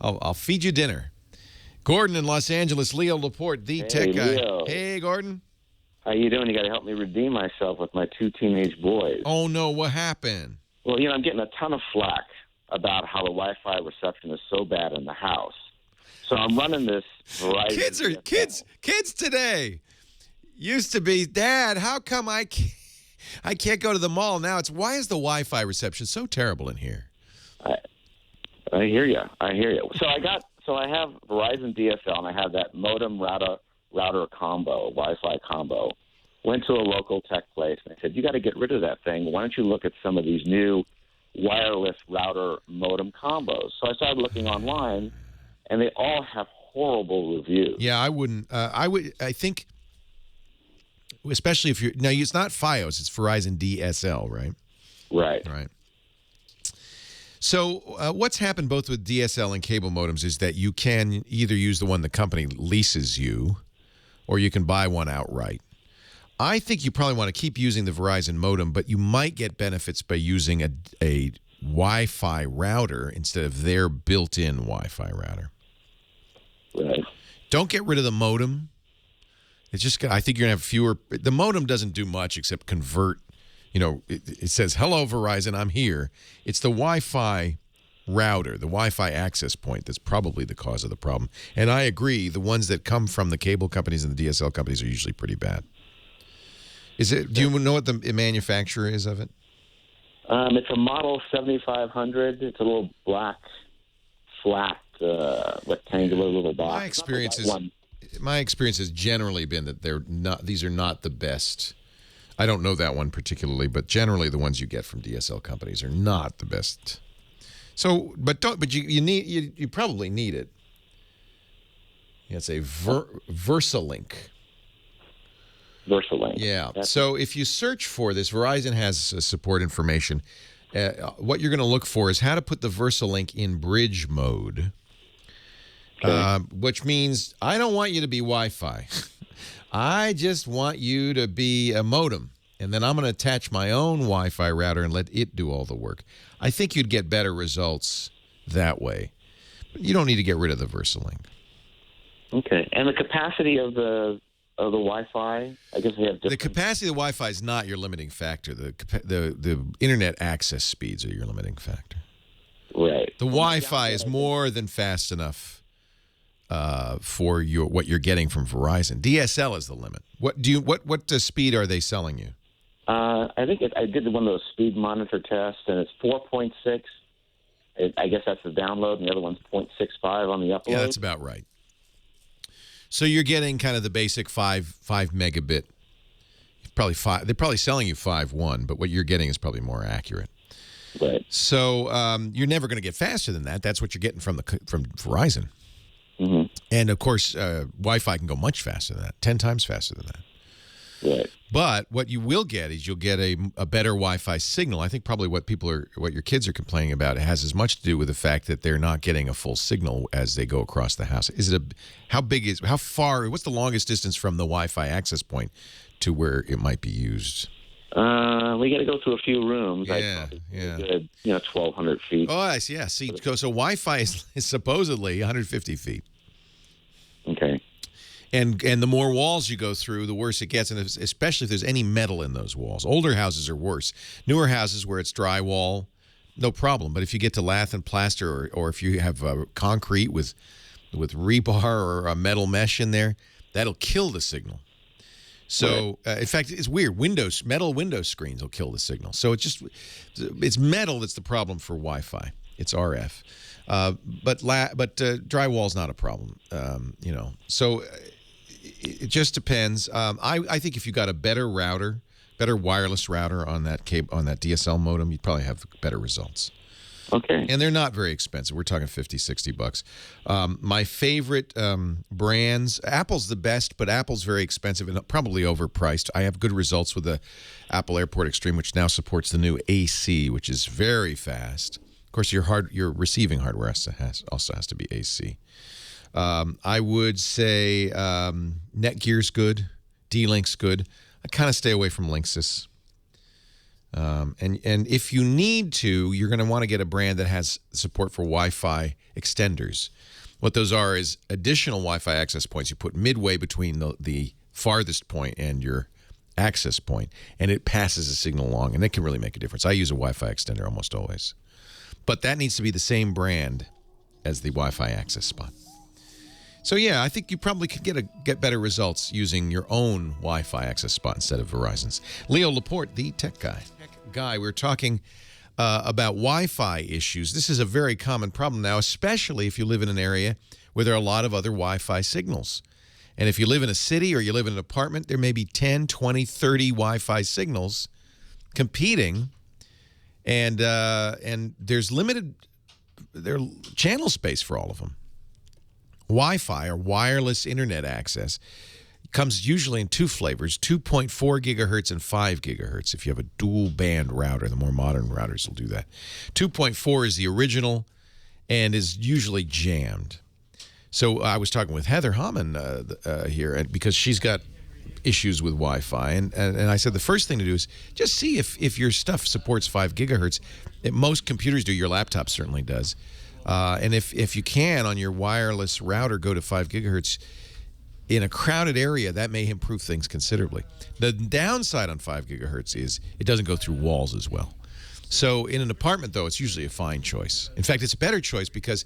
I'll feed you dinner. Gordon in Los Angeles, Leo Laporte, the tech guy. Leo. Hey, Gordon. How you doing? You got to help me redeem myself with my 2 teenage boys. Oh, no. What happened? Well, I'm getting a ton of flack about how the Wi-Fi reception is so bad in the house. So I'm running this Verizon. Kids today used to be, Dad, how come I can't go to the mall? Now it's, why is the Wi-Fi reception so terrible in here? I hear you. So I have Verizon DSL, and I have that modem router combo, Wi-Fi combo. Went to a local tech place, and I said, you got to get rid of that thing. Why don't you look at some of these new wireless router modem combos? So I started looking online, and they all have horrible reviews. Yeah, I wouldn't. I think, especially if you're, now it's not FiOS, it's Verizon DSL, right? Right. So what's happened both with DSL and cable modems is that you can either use the one the company leases you, or you can buy one outright. I think you probably want to keep using the Verizon modem, but you might get benefits by using a Wi-Fi router instead of their built-in Wi-Fi router. Right. Don't get rid of the modem. It's just, I think you're going to have fewer. The modem doesn't do much except convert. It says, hello, Verizon, I'm here. It's the Wi-Fi router, the Wi-Fi access point that's probably the cause of the problem. And I agree, the ones that come from the cable companies and the DSL companies are usually pretty bad. Do you know what the manufacturer is of it? It's a Model 7500. It's a little black, flat, rectangular little box. My experience has generally been that these are not the best. I don't know that one particularly, but generally the ones you get from DSL companies are not the best. So, but you probably need it. It's a VersaLink. VersaLink. Yeah. So if you search for this, Verizon has support information. What you're going to look for is how to put the VersaLink in bridge mode, which means I don't want you to be Wi-Fi. I just want you to be a modem, and then I'm going to attach my own Wi-Fi router and let it do all the work. I think you'd get better results that way. But you don't need to get rid of the VersaLink. Okay. And the capacity of the Wi-Fi, I guess they have different. The capacity of the Wi-Fi is not your limiting factor. The internet access speeds are your limiting factor. Right. The Wi-Fi is more than fast enough for what you're getting from Verizon. DSL is the limit. What speed are they selling you? I think I did one of those speed monitor tests, and it's 4.6. I guess that's the download, and the other one's 0.65 on the upload. Yeah, that's about right. So you're getting kind of the basic 5 megabit. They're probably selling you 5.1, but what you're getting is probably more accurate. Right. So you're never going to get faster than that. That's what you're getting from Verizon. Mm-hmm. And, of course, Wi-Fi can go much faster than that, 10 times faster than that. Right. But what you will get is you'll get a better Wi-Fi signal. I think probably what your kids are complaining about, it has as much to do with the fact that they're not getting a full signal as they go across the house. How far, what's the longest distance from the Wi-Fi access point to where it might be used? We got to go through a few rooms. Yeah. Good, 1,200 feet. Oh, I see. Yeah. See, so Wi-Fi is supposedly 150 feet. Okay. And the more walls you go through, the worse it gets, and especially if there's any metal in those walls. Older houses are worse. Newer houses where it's drywall, no problem. But if you get to lath and plaster, or if you have concrete with rebar or a metal mesh in there, that'll kill the signal. So, in fact, it's weird. Metal window screens will kill the signal. So it's metal that's the problem for Wi-Fi. It's RF. But drywall's not a problem. So it just depends. I think if you got a better wireless router on that DSL modem, you'd probably have better results. Okay. And they're not very expensive. We're talking $50-$60. My favorite brands, Apple's the best, but Apple's very expensive and probably overpriced. I have good results with the Apple Airport Extreme, which now supports the new AC, which is very fast. Of course, your receiving hardware also has to be AC. I would say Netgear's good, D-Link's good. I kind of stay away from Linksys. And if you need to, you're going to want to get a brand that has support for Wi-Fi extenders. What those are is additional Wi-Fi access points you put midway between the farthest point and your access point, and it passes a signal along, and it can really make a difference. I use a Wi-Fi extender almost always. But that needs to be the same brand as the Wi-Fi access spot. So, yeah, I think you probably could get better results using your own Wi-Fi access spot instead of Verizon's. Leo Laporte, the tech guy. We're talking about Wi-Fi issues. This is a very common problem now, especially if you live in an area where there are a lot of other Wi-Fi signals. And if you live in a city or you live in an apartment, there may be 10, 20, 30 Wi-Fi signals competing. And there's channel space for all of them. Wi-Fi, or wireless internet access, comes usually in two flavors, 2.4 gigahertz and 5 gigahertz. If you have a dual band router, the more modern routers will do that. 2.4 is the original and is usually jammed. So I was talking with Heather Hammond here, because she's got issues with Wi-Fi, and I said the first thing to do is just see if your stuff supports 5 gigahertz. Most computers do. Your laptop certainly does. And if you can, on your wireless router, go to 5 gigahertz, in a crowded area, that may improve things considerably. The downside on 5 gigahertz is it doesn't go through walls as well. So in an apartment, though, it's usually a fine choice. In fact, it's a better choice because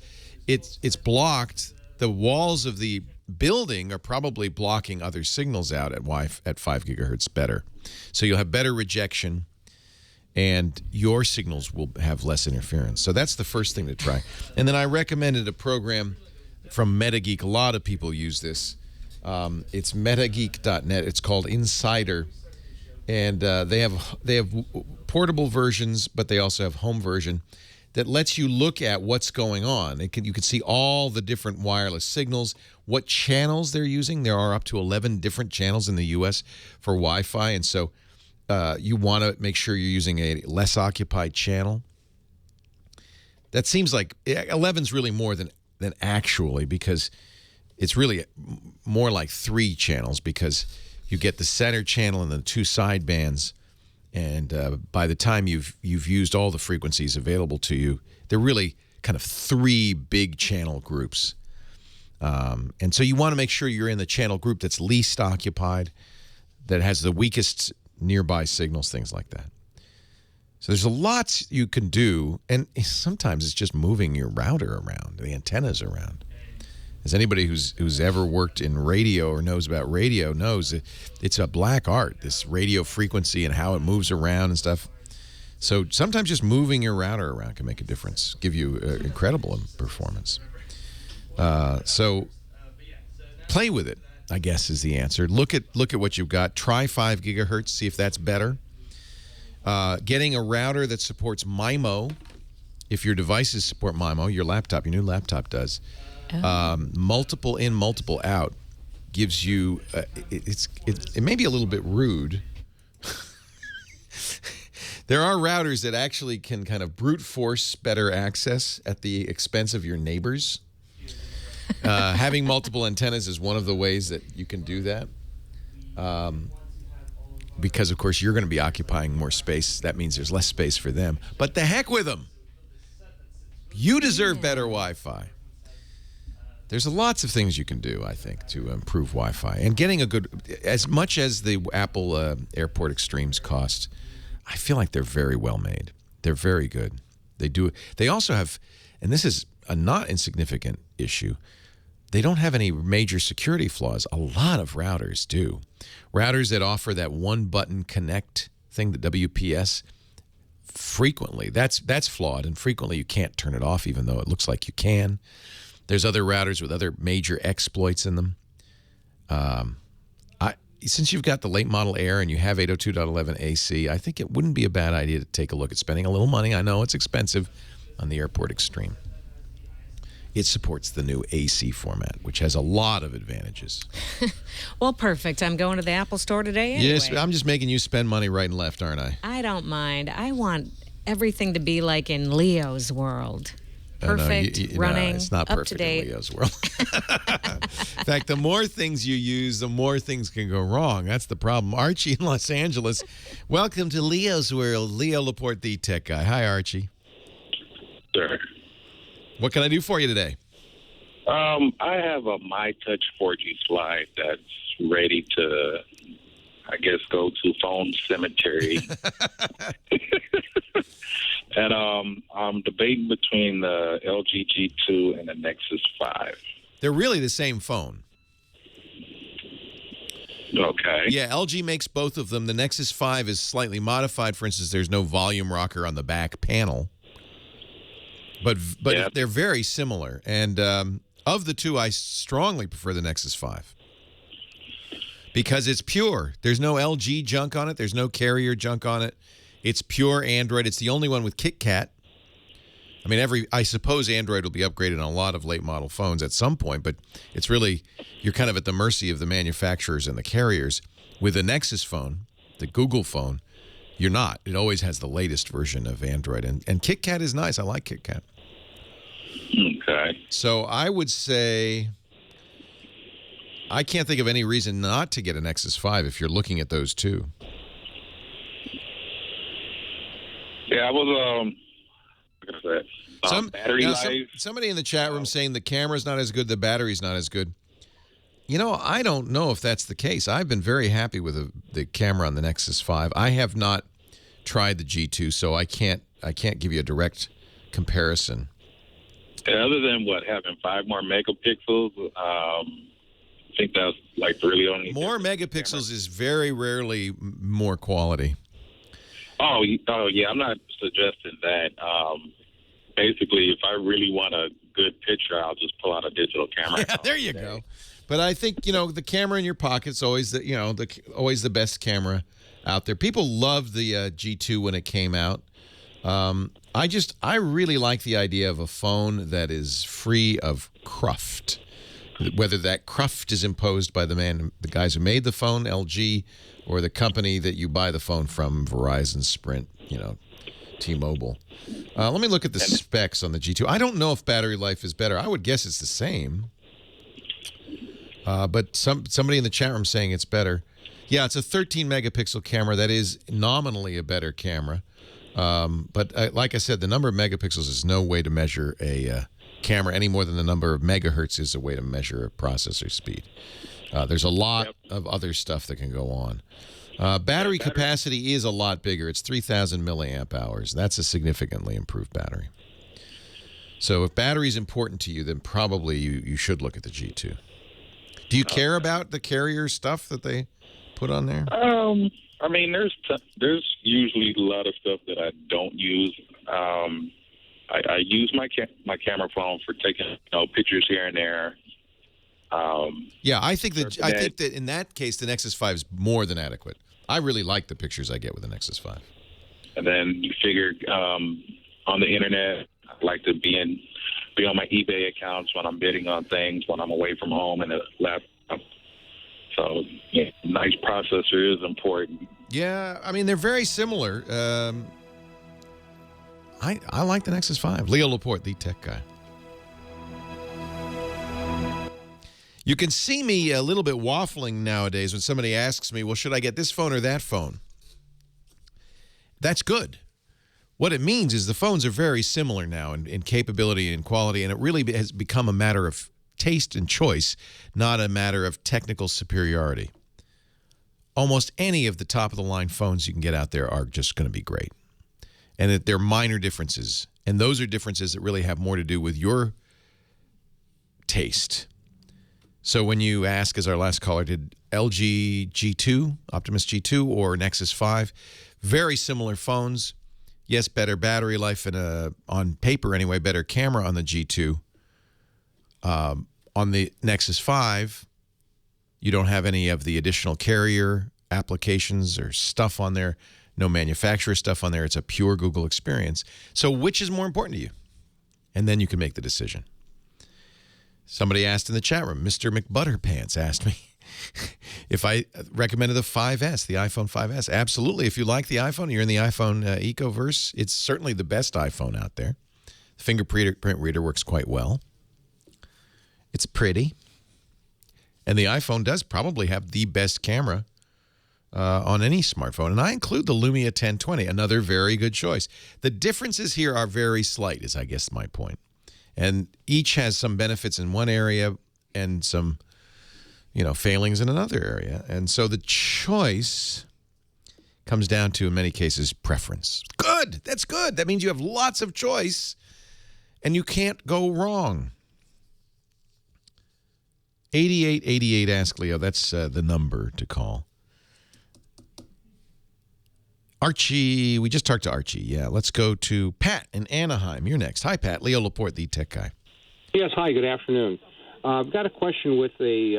it's blocked. The walls of the building are probably blocking other signals out at 5 gigahertz better. So you'll have better rejection, and your signals will have less interference. So that's the first thing to try. And then I recommended a program from MetaGeek. A lot of people use this. It's metageek.net. It's called Insider, and they have portable versions, but they also have home version that lets you look at what's going on. You can see all the different wireless signals, what channels they're using. There are up to 11 different channels in the U.S. for Wi-Fi, and so you want to make sure you're using a less occupied channel. That seems like 11's really more than actually, because it's really more like 3 channels, because you get the center channel and the 2 side bands, and by the time you've used all the frequencies available to you, they're really kind of 3 big channel groups. And so you want to make sure you're in the channel group that's least occupied, that has the weakest nearby signals, things like that. So there's a lot you can do, and sometimes it's just moving your router around, the antennas around. As anybody who's ever worked in radio or knows about radio knows, it's a black art, this radio frequency and how it moves around and stuff. So sometimes just moving your router around can make a difference, give you incredible performance. So play with it, I guess, is the answer. Look at what you've got. Try 5 gigahertz, see if that's better. Getting a router that supports MIMO. If your devices support MIMO, your new laptop does. Multiple in, multiple out gives you. It may be a little bit rude. There are routers that actually can kind of brute force better access at the expense of your neighbors. Having multiple antennas is one of the ways that you can do that. Because, of course, you're going to be occupying more space. That means there's less space for them. But the heck with them. You deserve better Wi-Fi. There's lots of things you can do, I think, to improve Wi-Fi. And getting a good, as much as the Apple Airport Extremes cost, I feel like they're very well made. They're very good. They also have, and this is a not insignificant issue, they don't have any major security flaws. A lot of routers do. Routers that offer that one-button connect thing, the WPS, frequently, that's flawed, and frequently you can't turn it off even though it looks like you can. There's other routers with other major exploits in them. Since you've got the late model Air and you have 802.11 AC, I think it wouldn't be a bad idea to take a look at spending a little money. I know it's expensive on the Airport Extreme. It supports the new AC format, which has a lot of advantages. Well, perfect. I'm going to the Apple Store today anyway. Yes, I'm just making you spend money right and left, aren't I? I don't mind. I want everything to be like in Leo's world. Perfect, running, no, it's not up perfect to date. in Leo's world. In fact, the more things you use, the more things can go wrong. That's the problem. Archie in Los Angeles, welcome to Leo's world. Leo Laporte, the tech guy. Hi, Archie. Sir. What can I do for you today? I have a MyTouch 4G slide that's ready to, I guess, go to phone cemetery. And I'm debating between the LG G2 and the Nexus 5. They're really the same phone. Okay. Yeah, LG makes both of them. The Nexus 5 is slightly modified. For instance, there's no volume rocker on the back panel. But Yeah. they're very similar. And of the two, I strongly prefer the Nexus 5. Because it's pure. There's no LG junk on it. There's no carrier junk on it. It's pure Android. It's the only one with KitKat. I mean, I suppose Android will be upgraded on a lot of late model phones at some point, but it's really, you're kind of at the mercy of the manufacturers and the carriers. With the Nexus phone, the Google phone, you're not. It always has the latest version of Android. And KitKat is nice. I like KitKat. Okay. So I would say, I can't think of any reason not to get a Nexus 5 if you're looking at those two. Yeah, I was, battery life. Somebody in the chat room saying the camera's not as good, the battery's not as good. You know, I don't know if that's the case. I've been very happy with the camera on the Nexus 5. I have not tried the G2, so I can't give you a direct comparison. And other than having 5 more megapixels, I think that's like really only more megapixels is very rarely more quality. Oh yeah, I'm not suggesting that. Basically, if I really want a good picture, I'll just pull out a digital camera. Yeah, there you go. But I think, the camera in your pocket's always always the best camera out there. People loved the G2 when it came out. I really like the idea of a phone that is free of cruft. Whether that cruft is imposed by the guys who made the phone, LG, or the company that you buy the phone from, Verizon, Sprint, T-Mobile. Let me look at the specs on the G2. I don't know if battery life is better. I would guess it's the same. But somebody in the chat room saying it's better. Yeah, it's a 13-megapixel camera. That is nominally a better camera. But like I said, the number of megapixels is no way to measure a camera any more than the number of megahertz is a way to measure a processor speed. There's a lot of other stuff that can go on. Battery capacity is a lot bigger. It's 3,000 milliamp hours. That's a significantly improved battery. So if battery is important to you, then probably you should look at the G2. Do you care about the carrier stuff that they put on there? I mean, there's usually a lot of stuff that I don't use. I use my camera phone for taking pictures here and there. Yeah, I think that in that case, the Nexus 5 is more than adequate. I really like the pictures I get with the Nexus 5. And then you figure on the internet, I like to be on my eBay accounts when I'm bidding on things, when I'm away from home and a laptop. So, yeah, nice processor is important. Yeah, I mean, they're very similar. I like the Nexus 5. Leo Laporte, the tech guy. You can see me a little bit waffling nowadays when somebody asks me, well, should I get this phone or that phone? That's good. What it means is the phones are very similar now in capability and quality, and it really has become a matter of taste and choice, not a matter of technical superiority. Almost any of the top-of-the-line phones you can get out there are just going to be great. And that they're minor differences, and those are differences that really have more to do with your taste. So when you ask, as our last caller did, LG G2, Optimus G2, or Nexus 5, very similar phones. Yes, better battery life and on paper anyway, better camera on the G2. On the Nexus 5, you don't have any of the additional carrier applications or stuff on there. No manufacturer stuff on there. It's a pure Google experience. So which is more important to you? And then you can make the decision. Somebody asked in the chat room, Mr. McButterpants asked me if I recommended the 5S, the iPhone 5S. Absolutely. If you like the iPhone, you're in the iPhone ecoverse, it's certainly the best iPhone out there. The fingerprint reader works quite well. It's pretty. And the iPhone does probably have the best camera on any smartphone. And I include the Lumia 1020, another very good choice. The differences here are very slight, is I guess my point. And each has some benefits in one area and some, failings in another area. And so the choice comes down to, in many cases, preference. Good. That's good. That means you have lots of choice and you can't go wrong. 8888 ask Leo. That's the number to call. Archie, we just talked to Archie. Yeah, let's go to Pat in Anaheim. You're next. Hi, Pat. Leo Laporte, the tech guy. Yes, hi, good afternoon. I've got a question with is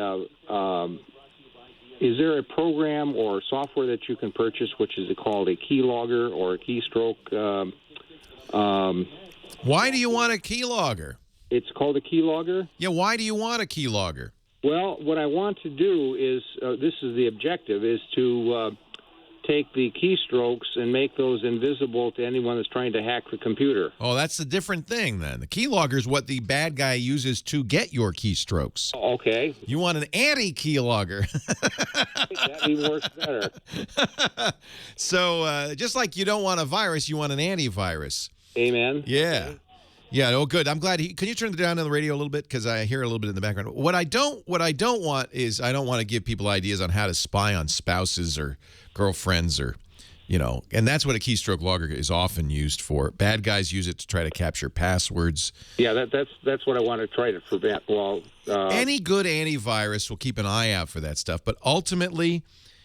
there a program or software that you can purchase which is called a keylogger or a keystroke? Why do you want a keylogger? It's called a keylogger? Yeah, why do you want a keylogger? Well, what I want to do is, this is the objective, is to take the keystrokes and make those invisible to anyone that's trying to hack the computer. Oh, that's a different thing then. The keylogger is what the bad guy uses to get your keystrokes. Okay. You want an anti-keylogger. That even works better. So just like you don't want a virus, you want an antivirus. Amen. Yeah. Okay. Yeah, oh, good. I'm glad. Can you turn it down on the radio a little bit? Because I hear a little bit in the background. What I don't want is I don't want to give people ideas on how to spy on spouses or girlfriends or, and that's what a keystroke logger is often used for. Bad guys use it to try to capture passwords. Yeah, that's what I want to try to prevent. Well, any good antivirus will keep an eye out for that stuff, but ultimately,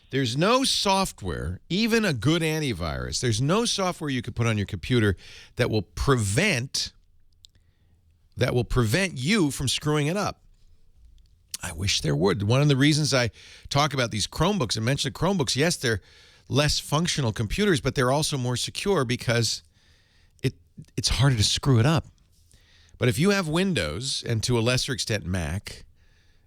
there's no software, even a good antivirus. There's no software you could put on your computer that will prevent you from screwing it up. I wish there would. One of the reasons I talk about these Chromebooks and mention the Chromebooks, yes, they're less functional computers, but they're also more secure because it's harder to screw it up. But if you have Windows, and to a lesser extent Mac,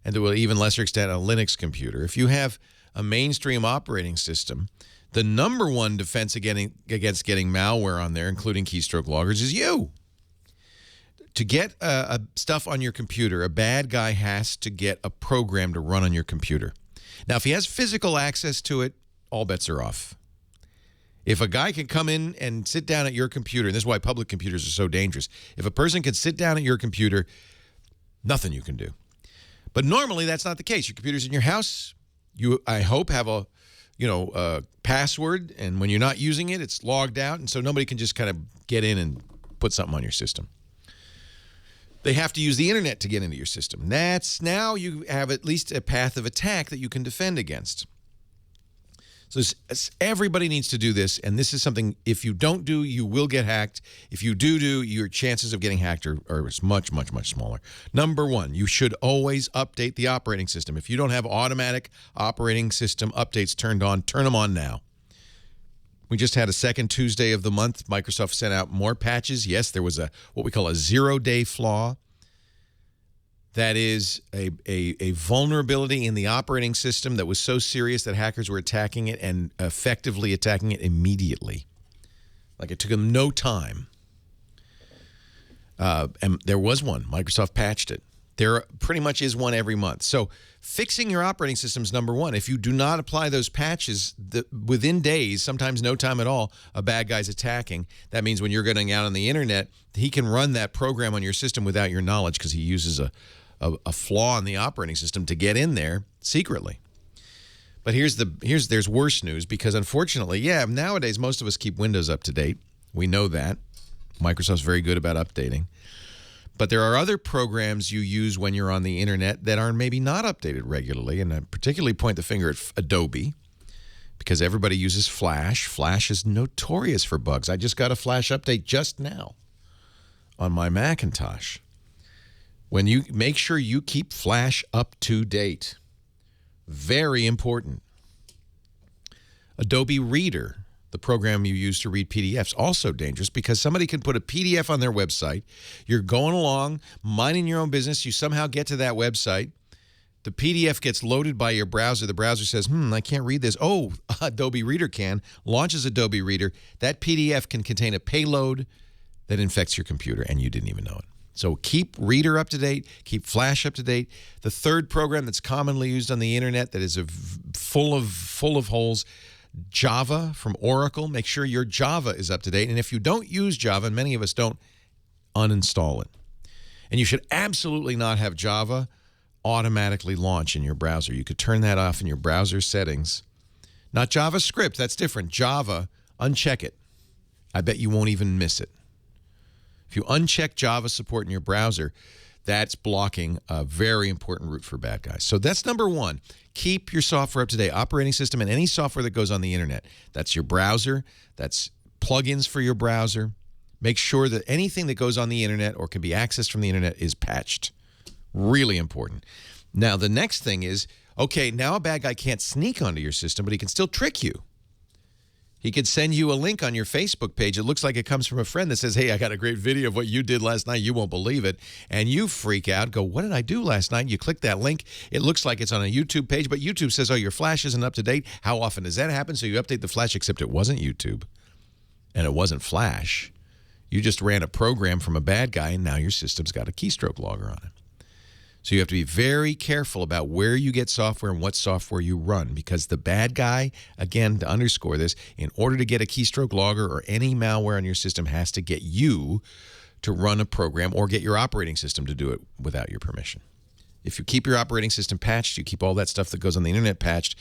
and to an even lesser extent a Linux computer, if you have a mainstream operating system, the number one defense against getting malware on there, including keystroke loggers, is you. To get stuff on your computer, a bad guy has to get a program to run on your computer. Now, if he has physical access to it, all bets are off. If a guy can come in and sit down at your computer, and this is why public computers are so dangerous, if a person can sit down at your computer, nothing you can do. But normally that's not the case. Your computer's in your house. You, I hope, have a password, and when you're not using it, it's logged out, and so nobody can just kind of get in and put something on your system. They have to use the internet to get into your system. Now you have at least a path of attack that you can defend against. So everybody needs to do this, and this is something, if you don't do, you will get hacked. If you do, your chances of getting hacked are much, much, much smaller. Number one, you should always update the operating system. If you don't have automatic operating system updates turned on, turn them on now. We just had a second Tuesday of the month. Microsoft sent out more patches. Yes, there was what we call a zero-day flaw. That is a vulnerability in the operating system that was so serious that hackers were attacking it and effectively attacking it immediately. Like it took them no time. And there was one. Microsoft patched it. There pretty much is one every month. So fixing your operating system is number one. If you do not apply those patches, within days, sometimes no time at all, a bad guy's attacking. That means when you're getting out on the internet, he can run that program on your system without your knowledge because he uses a flaw in the operating system to get in there secretly. But there's worse news because unfortunately, nowadays most of us keep Windows up to date. We know that. Microsoft's very good about updating. But there are other programs you use when you're on the internet that are maybe not updated regularly, and I particularly point the finger at Adobe because everybody uses Flash. Flash is notorious for bugs. I just got a Flash update just now on my Macintosh. When you make sure you keep Flash up to date. Very important. Adobe Reader, the program you use to read PDFs, also dangerous because somebody can put a PDF on their website. You're going along, minding your own business. You somehow get to that website. The PDF gets loaded by your browser. The browser says, I can't read this. Oh, Adobe Reader can. Launches Adobe Reader. That PDF can contain a payload that infects your computer, and you didn't even know it. So keep Reader up to date, keep Flash up to date. The third program that's commonly used on the internet that is full of holes, Java from Oracle. Make sure your Java is up to date. And if you don't use Java, and many of us don't, uninstall it. And you should absolutely not have Java automatically launch in your browser. You could turn that off in your browser settings. Not JavaScript, that's different. Java, uncheck it. I bet you won't even miss it. If you uncheck Java support in your browser, that's blocking a very important route for bad guys. So that's number one. Keep your software up to date, operating system and any software that goes on the internet. That's your browser. That's plugins for your browser. Make sure that anything that goes on the internet or can be accessed from the internet is patched. Really important. Now, the next thing is, okay, now a bad guy can't sneak onto your system, but he can still trick you. He could send you a link on your Facebook page. It looks like it comes from a friend that says, hey, I got a great video of what you did last night. You won't believe it. And you freak out, go, what did I do last night? You click that link. It looks like it's on a YouTube page, but YouTube says, oh, your Flash isn't up to date. How often does that happen? So you update the Flash, except it wasn't YouTube and it wasn't Flash. You just ran a program from a bad guy, and now your system's got a keystroke logger on it. So you have to be very careful about where you get software and what software you run, because the bad guy, again, to underscore this, in order to get a keystroke logger or any malware on your system has to get you to run a program or get your operating system to do it without your permission. If you keep your operating system patched, you keep all that stuff that goes on the internet patched,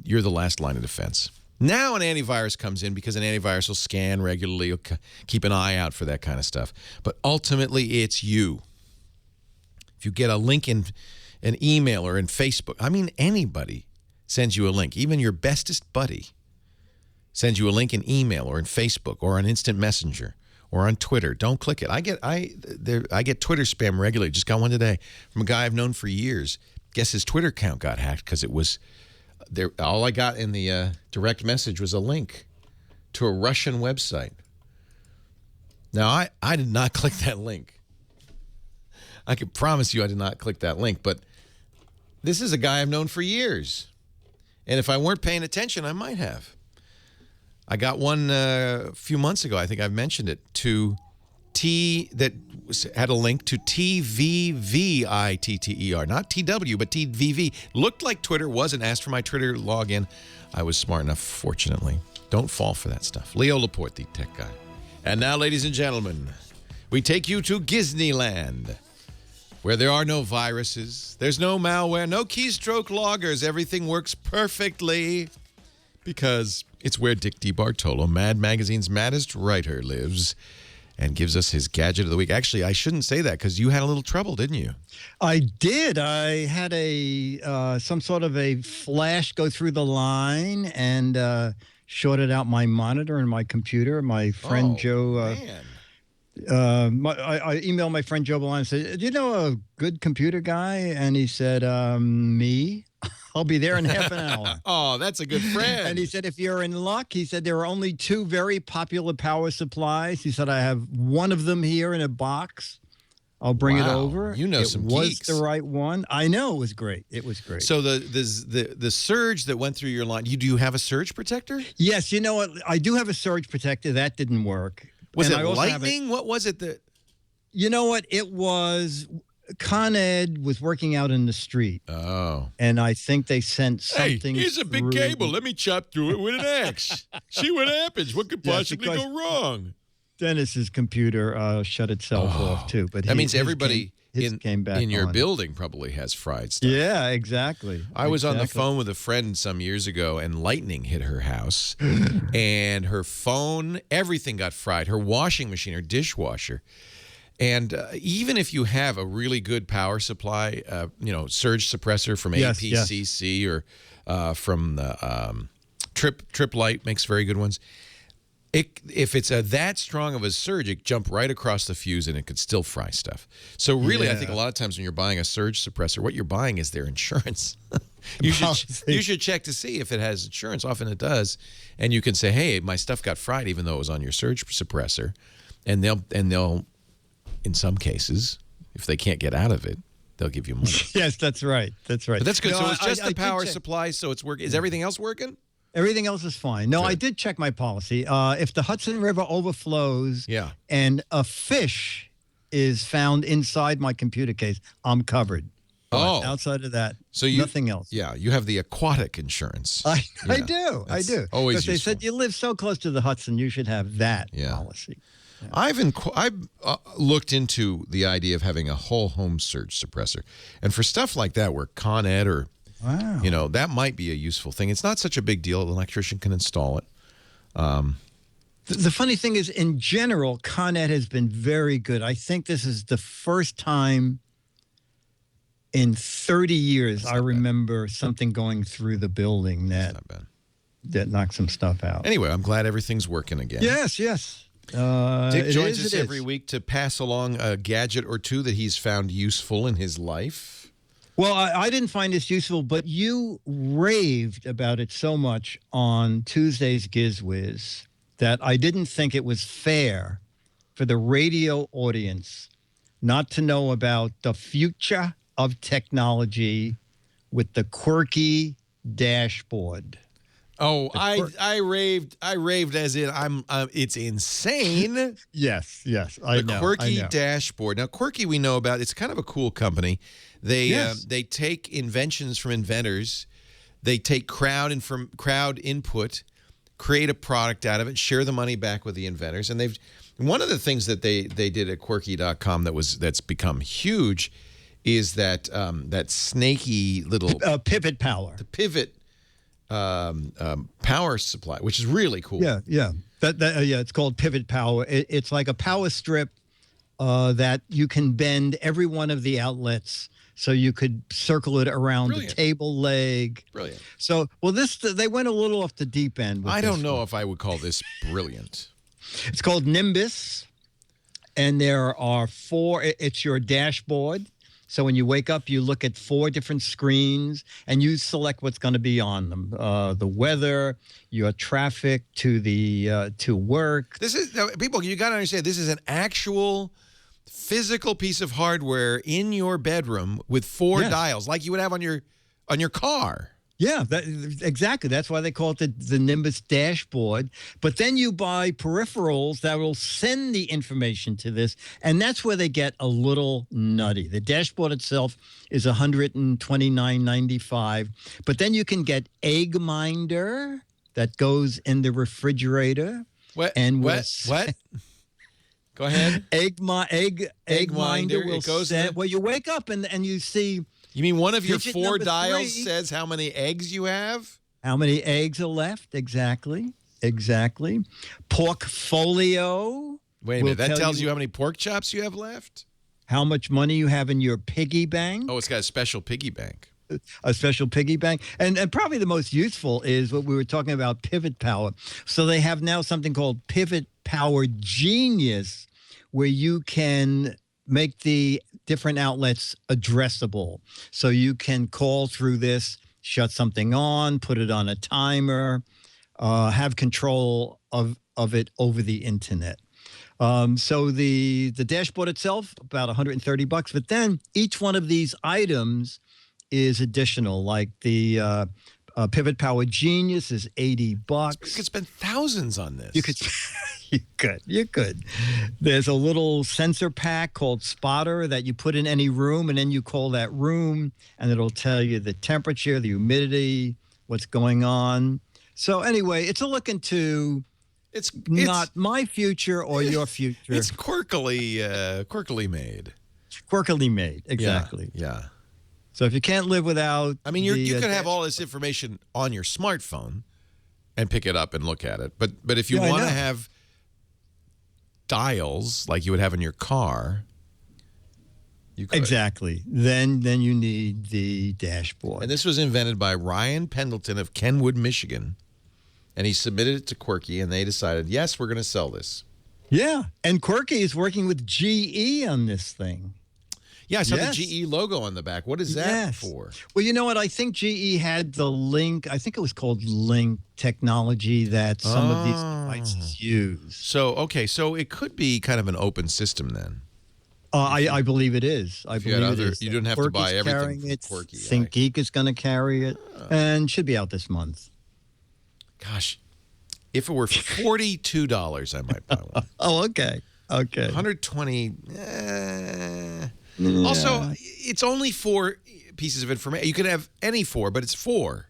you're the last line of defense. Now an antivirus comes in because an antivirus will scan regularly, will keep an eye out for that kind of stuff. But ultimately, it's you. If you get a link in an email or in Facebook, I mean, anybody sends you a link, even your bestest buddy sends you a link in email or in Facebook or on Instant Messenger or on Twitter. Don't click it. I get Twitter spam regularly. Just got one today from a guy I've known for years. Guess his Twitter account got hacked because it was there. All I got in the direct message was a link to a Russian website. Now, I did not click that link. I can promise you I did not click that link, but this is a guy I've known for years. And if I weren't paying attention, I might have. I got one a few months ago, I think I've mentioned it, that had a link to TVVITTER, not TW, but TVV. Looked like Twitter, wasn't. Asked for my Twitter login. I was smart enough, fortunately. Don't fall for that stuff. Leo Laporte, the tech guy. And now, ladies and gentlemen, we take you to Disneyland, where there are no viruses, there's no malware, no keystroke loggers. Everything works perfectly because it's where Dick DeBartolo, Mad Magazine's maddest writer, lives and gives us his gadget of the week. Actually, I shouldn't say that because you had a little trouble, didn't you? I did. I had some sort of a flash go through the line and shorted out my monitor and my computer. My friend Joe I emailed my friend Joe Bellon and said, "Do you know a good computer guy?" And he said, "Me. I'll be there in half an hour." Oh, that's a good friend. And he said, "If you're in luck," he said, "there are only 2 very popular power supplies." He said, "I have one of them here in a box. I'll bring it over." You know some geeks. It was the right one. I know, it was great. It was great. So the surge that went through your line, do you have a surge protector? Yes, you know what? I do have a surge protector. That didn't work. Was And it I also have lightning? What was it that? You know what? It was Con Ed was working out in the street. Oh. And I think they sent something. Hey, here's a big cable. Let me chop through it with an axe. See what happens. What could possibly go wrong? Dennis's computer shut itself off too. But that means everybody came back in your on. building probably has fried stuff. Yeah, exactly. I was on the phone with a friend some years ago, and lightning hit her house, and her phone, everything got fried. Her washing machine, her dishwasher. And even if you have a really good power supply, surge suppressor from APCC or from the Trip Light makes very good ones. If it's that strong of a surge, it jump right across the fuse and it could still fry stuff. So really, I think a lot of times when you're buying a surge suppressor, what you're buying is their insurance. you should check to see if it has insurance. Often it does, and you can say, "Hey, my stuff got fried," even though it was on your surge suppressor, and they'll in some cases, if they can't get out of it, they'll give you money. Yes, that's right. That's right. But that's good. No, So it's just I the power supply, so it's working. Is everything else working? Everything else is fine. No, I did check my policy. If the Hudson River overflows and a fish is found inside my computer case, I'm covered. But outside of that, nothing else. Yeah, you have the aquatic insurance. I do. I do. Always because they said you live so close to the Hudson, you should have that policy. Yeah. I've looked into the idea of having a whole home surge suppressor, and for stuff like that, where Con Ed or that might be a useful thing. It's not such a big deal. An electrician can install it. The funny thing is, in general, Con Ed has been very good. I think this is the first time in 30 years I remember something going through the building that knocked some stuff out. Anyway, I'm glad everything's working again. Yes. Dick joins us every week to pass along a gadget or two that he's found useful in his life. Well, I didn't find this useful, but you raved about it so much on Tuesday's GizWiz that I didn't think it was fair for the radio audience not to know about the future of technology with the quirky dashboard. Oh, I raved as in it's insane. Yes, I know. The Quirky dashboard. Now, Quirky we know about. It's kind of a cool company. They take inventions from inventors. They take crowd input, create a product out of it, share the money back with the inventors. And one of the things that they did at Quirky.com that's become huge is that snaky little pivot power. The pivot power supply, which is really cool. Yeah. It's called Pivot Power. It's like a power strip that you can bend every one of the outlets, so you could circle it around the table leg. Brilliant. So, they went a little off the deep end. I don't know if I would call this brilliant. It's called Nimbus, and there are 4. It's your dashboard. So when you wake up, you look at 4 different screens, and you select what's going to be on them: the weather, your traffic to work. This is people. You got to understand. This is an actual physical piece of hardware in your bedroom with 4 dials, like you would have on your car. Yeah, exactly. That's why they call it the Nimbus dashboard. But then you buy peripherals that will send the information to this, and that's where they get a little nutty. The dashboard itself is $129.95, but then you can get Egg Minder that goes in the refrigerator. What? Go ahead. Egg Minder will send. Well, you wake up and you see. You mean one of your 4 dials says how many eggs you have? How many eggs are left? Exactly. Porkfolio. Wait a minute. That tells you how many pork chops you have left? How much money you have in your piggy bank. Oh, it's got a special piggy bank. A special piggy bank. And probably the most useful is what we were talking about, Pivot Power. So they have now something called Pivot Power Genius, where you can make the different outlets addressable. So you can call through this, shut something on, put it on a timer, have control of it over the internet. So the dashboard itself, about $130, but then each one of these items is additional, like the Pivot Power Genius is $80. You could spend thousands on this. You could. There's a little sensor pack called Spotter that you put in any room, and then you call that room, and it'll tell you the temperature, the humidity, what's going on. So anyway, it's a look into it's not my future or your future. It's quirkily made. Quirkily made, exactly. Yeah. So if you can't live without, I mean, you could have all this information on your smartphone and pick it up and look at it. But if you want to have dials like you would have in your car, you could. Exactly. Then you need the dashboard. And this was invented by Ryan Pendleton of Kenwood, Michigan. And he submitted it to Quirky, and they decided, yes, we're going to sell this. Yeah. And Quirky is working with GE on this thing. Yeah, I saw the GE logo on the back. What is that for? Well, you know what? I think GE had the Link. I think it was called Link technology that some of these devices use. So it could be kind of an open system then. I believe it is. I believe it is. You don't have to buy everything from Quirky. ThinkGeek is going to carry it and should be out this month. Gosh, if it were $42, I might buy one. Oh, okay. Okay. $120. Yeah. Also, it's only 4 pieces of information. You can have any 4, but it's 4.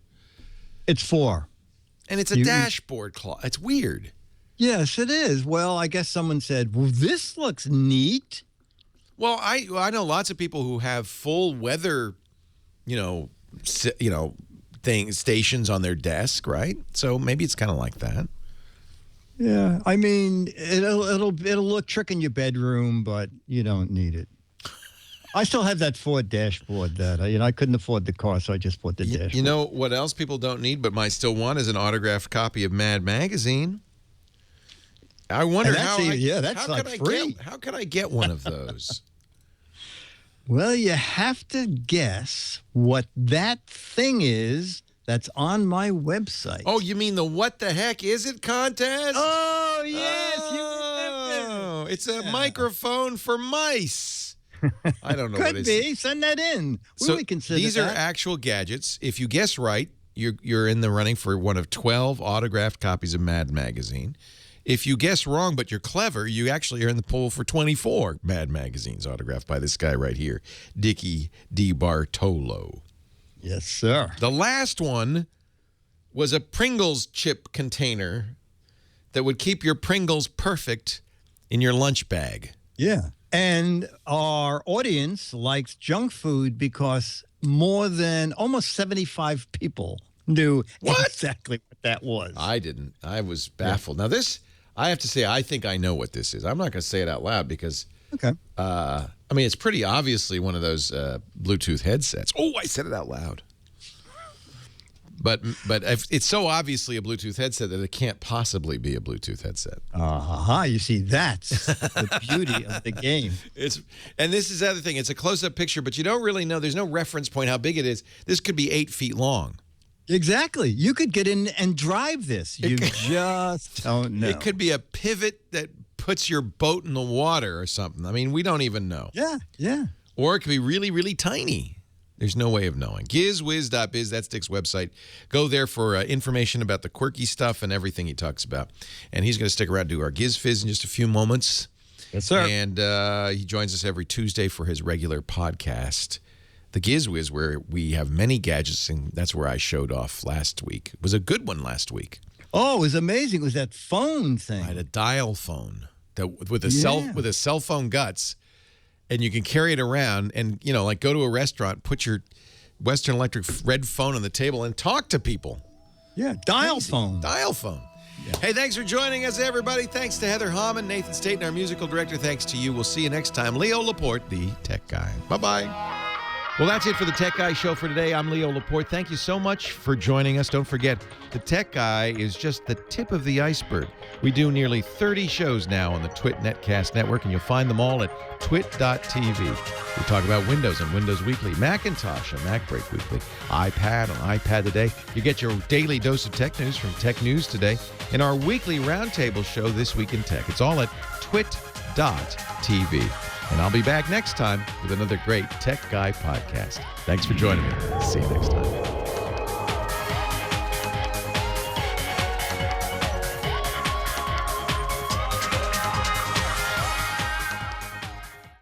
It's 4. And it's a dashboard cloth. It's weird. Yes, it is. Well, I guess someone said, well, this looks neat. Well, I know lots of people who have full weather, stations on their desk, right? So maybe it's kind of like that. Yeah, I mean, it'll look trick in your bedroom, but you don't need it. I still have that Ford dashboard that I couldn't afford the car, so I just bought the dashboard. You know what else people don't need but might still want is an autographed copy of Mad Magazine. I wonder how could I get one of those? Well, you have to guess what that thing is that's on my website. Oh, you mean the What the Heck Is It contest? Oh, yes, you remember. It's a microphone for mice. I don't know what it is. Could be. Send that in. We consider these are actual gadgets. If you guess right, you're in the running for one of 12 autographed copies of Mad Magazine. If you guess wrong, but you're clever, you actually are in the pool for 24 Mad Magazines autographed by this guy right here, Dickie DeBartolo. Yes, sir. The last one was a Pringles chip container that would keep your Pringles perfect in your lunch bag. Yeah. And our audience likes junk food because more than almost 75 people knew exactly what that was. I didn't. I was baffled. Now this, I have to say, I think I know what this is. I'm not going to say it out loud because, I mean, it's pretty obviously one of those Bluetooth headsets. Oh, I said it out loud. But it's so obviously a Bluetooth headset that it can't possibly be a Bluetooth headset. You see, that's the beauty of the game. And this is the other thing. It's a close-up picture, but you don't really know. There's no reference point how big it is. This could be 8 feet long. Exactly. You could get in and drive this. You just don't know. It could be a pivot that puts your boat in the water or something. I mean, we don't even know. Yeah. Or it could be really, really tiny. There's no way of knowing. Gizwiz.biz, that's Dick's website. Go there for information about the quirky stuff and everything he talks about. And he's going to stick around to do our Giz Fizz in just a few moments. Yes, sir. And he joins us every Tuesday for his regular podcast, The Gizwiz, where we have many gadgets, and that's where I showed off last week. It was a good one last week. Oh, it was amazing. It was that phone thing. I had a dial phone with a cell phone guts. And you can carry it around and, like go to a restaurant, put your Western Electric red phone on the table and talk to people. Yeah, dial phone. Dial phone. Yeah. Hey, thanks for joining us, everybody. Thanks to Heather Hammond, Nathan Staten, our musical director. Thanks to you. We'll see you next time. Leo Laporte, the tech guy. Bye-bye. Well, that's it for the Tech Guy Show for today. I'm Leo Laporte. Thank you so much for joining us. Don't forget, the Tech Guy is just the tip of the iceberg. We do nearly 30 shows now on the Twit Netcast Network, and you'll find them all at twit.tv. We talk about Windows and Windows Weekly, Macintosh and Mac Break Weekly, iPad on iPad Today. You get your daily dose of tech news from Tech News Today, and our weekly roundtable show, This Week in Tech. It's all at twit.tv. And I'll be back next time with another great Tech Guy podcast. Thanks for joining me. See you next time.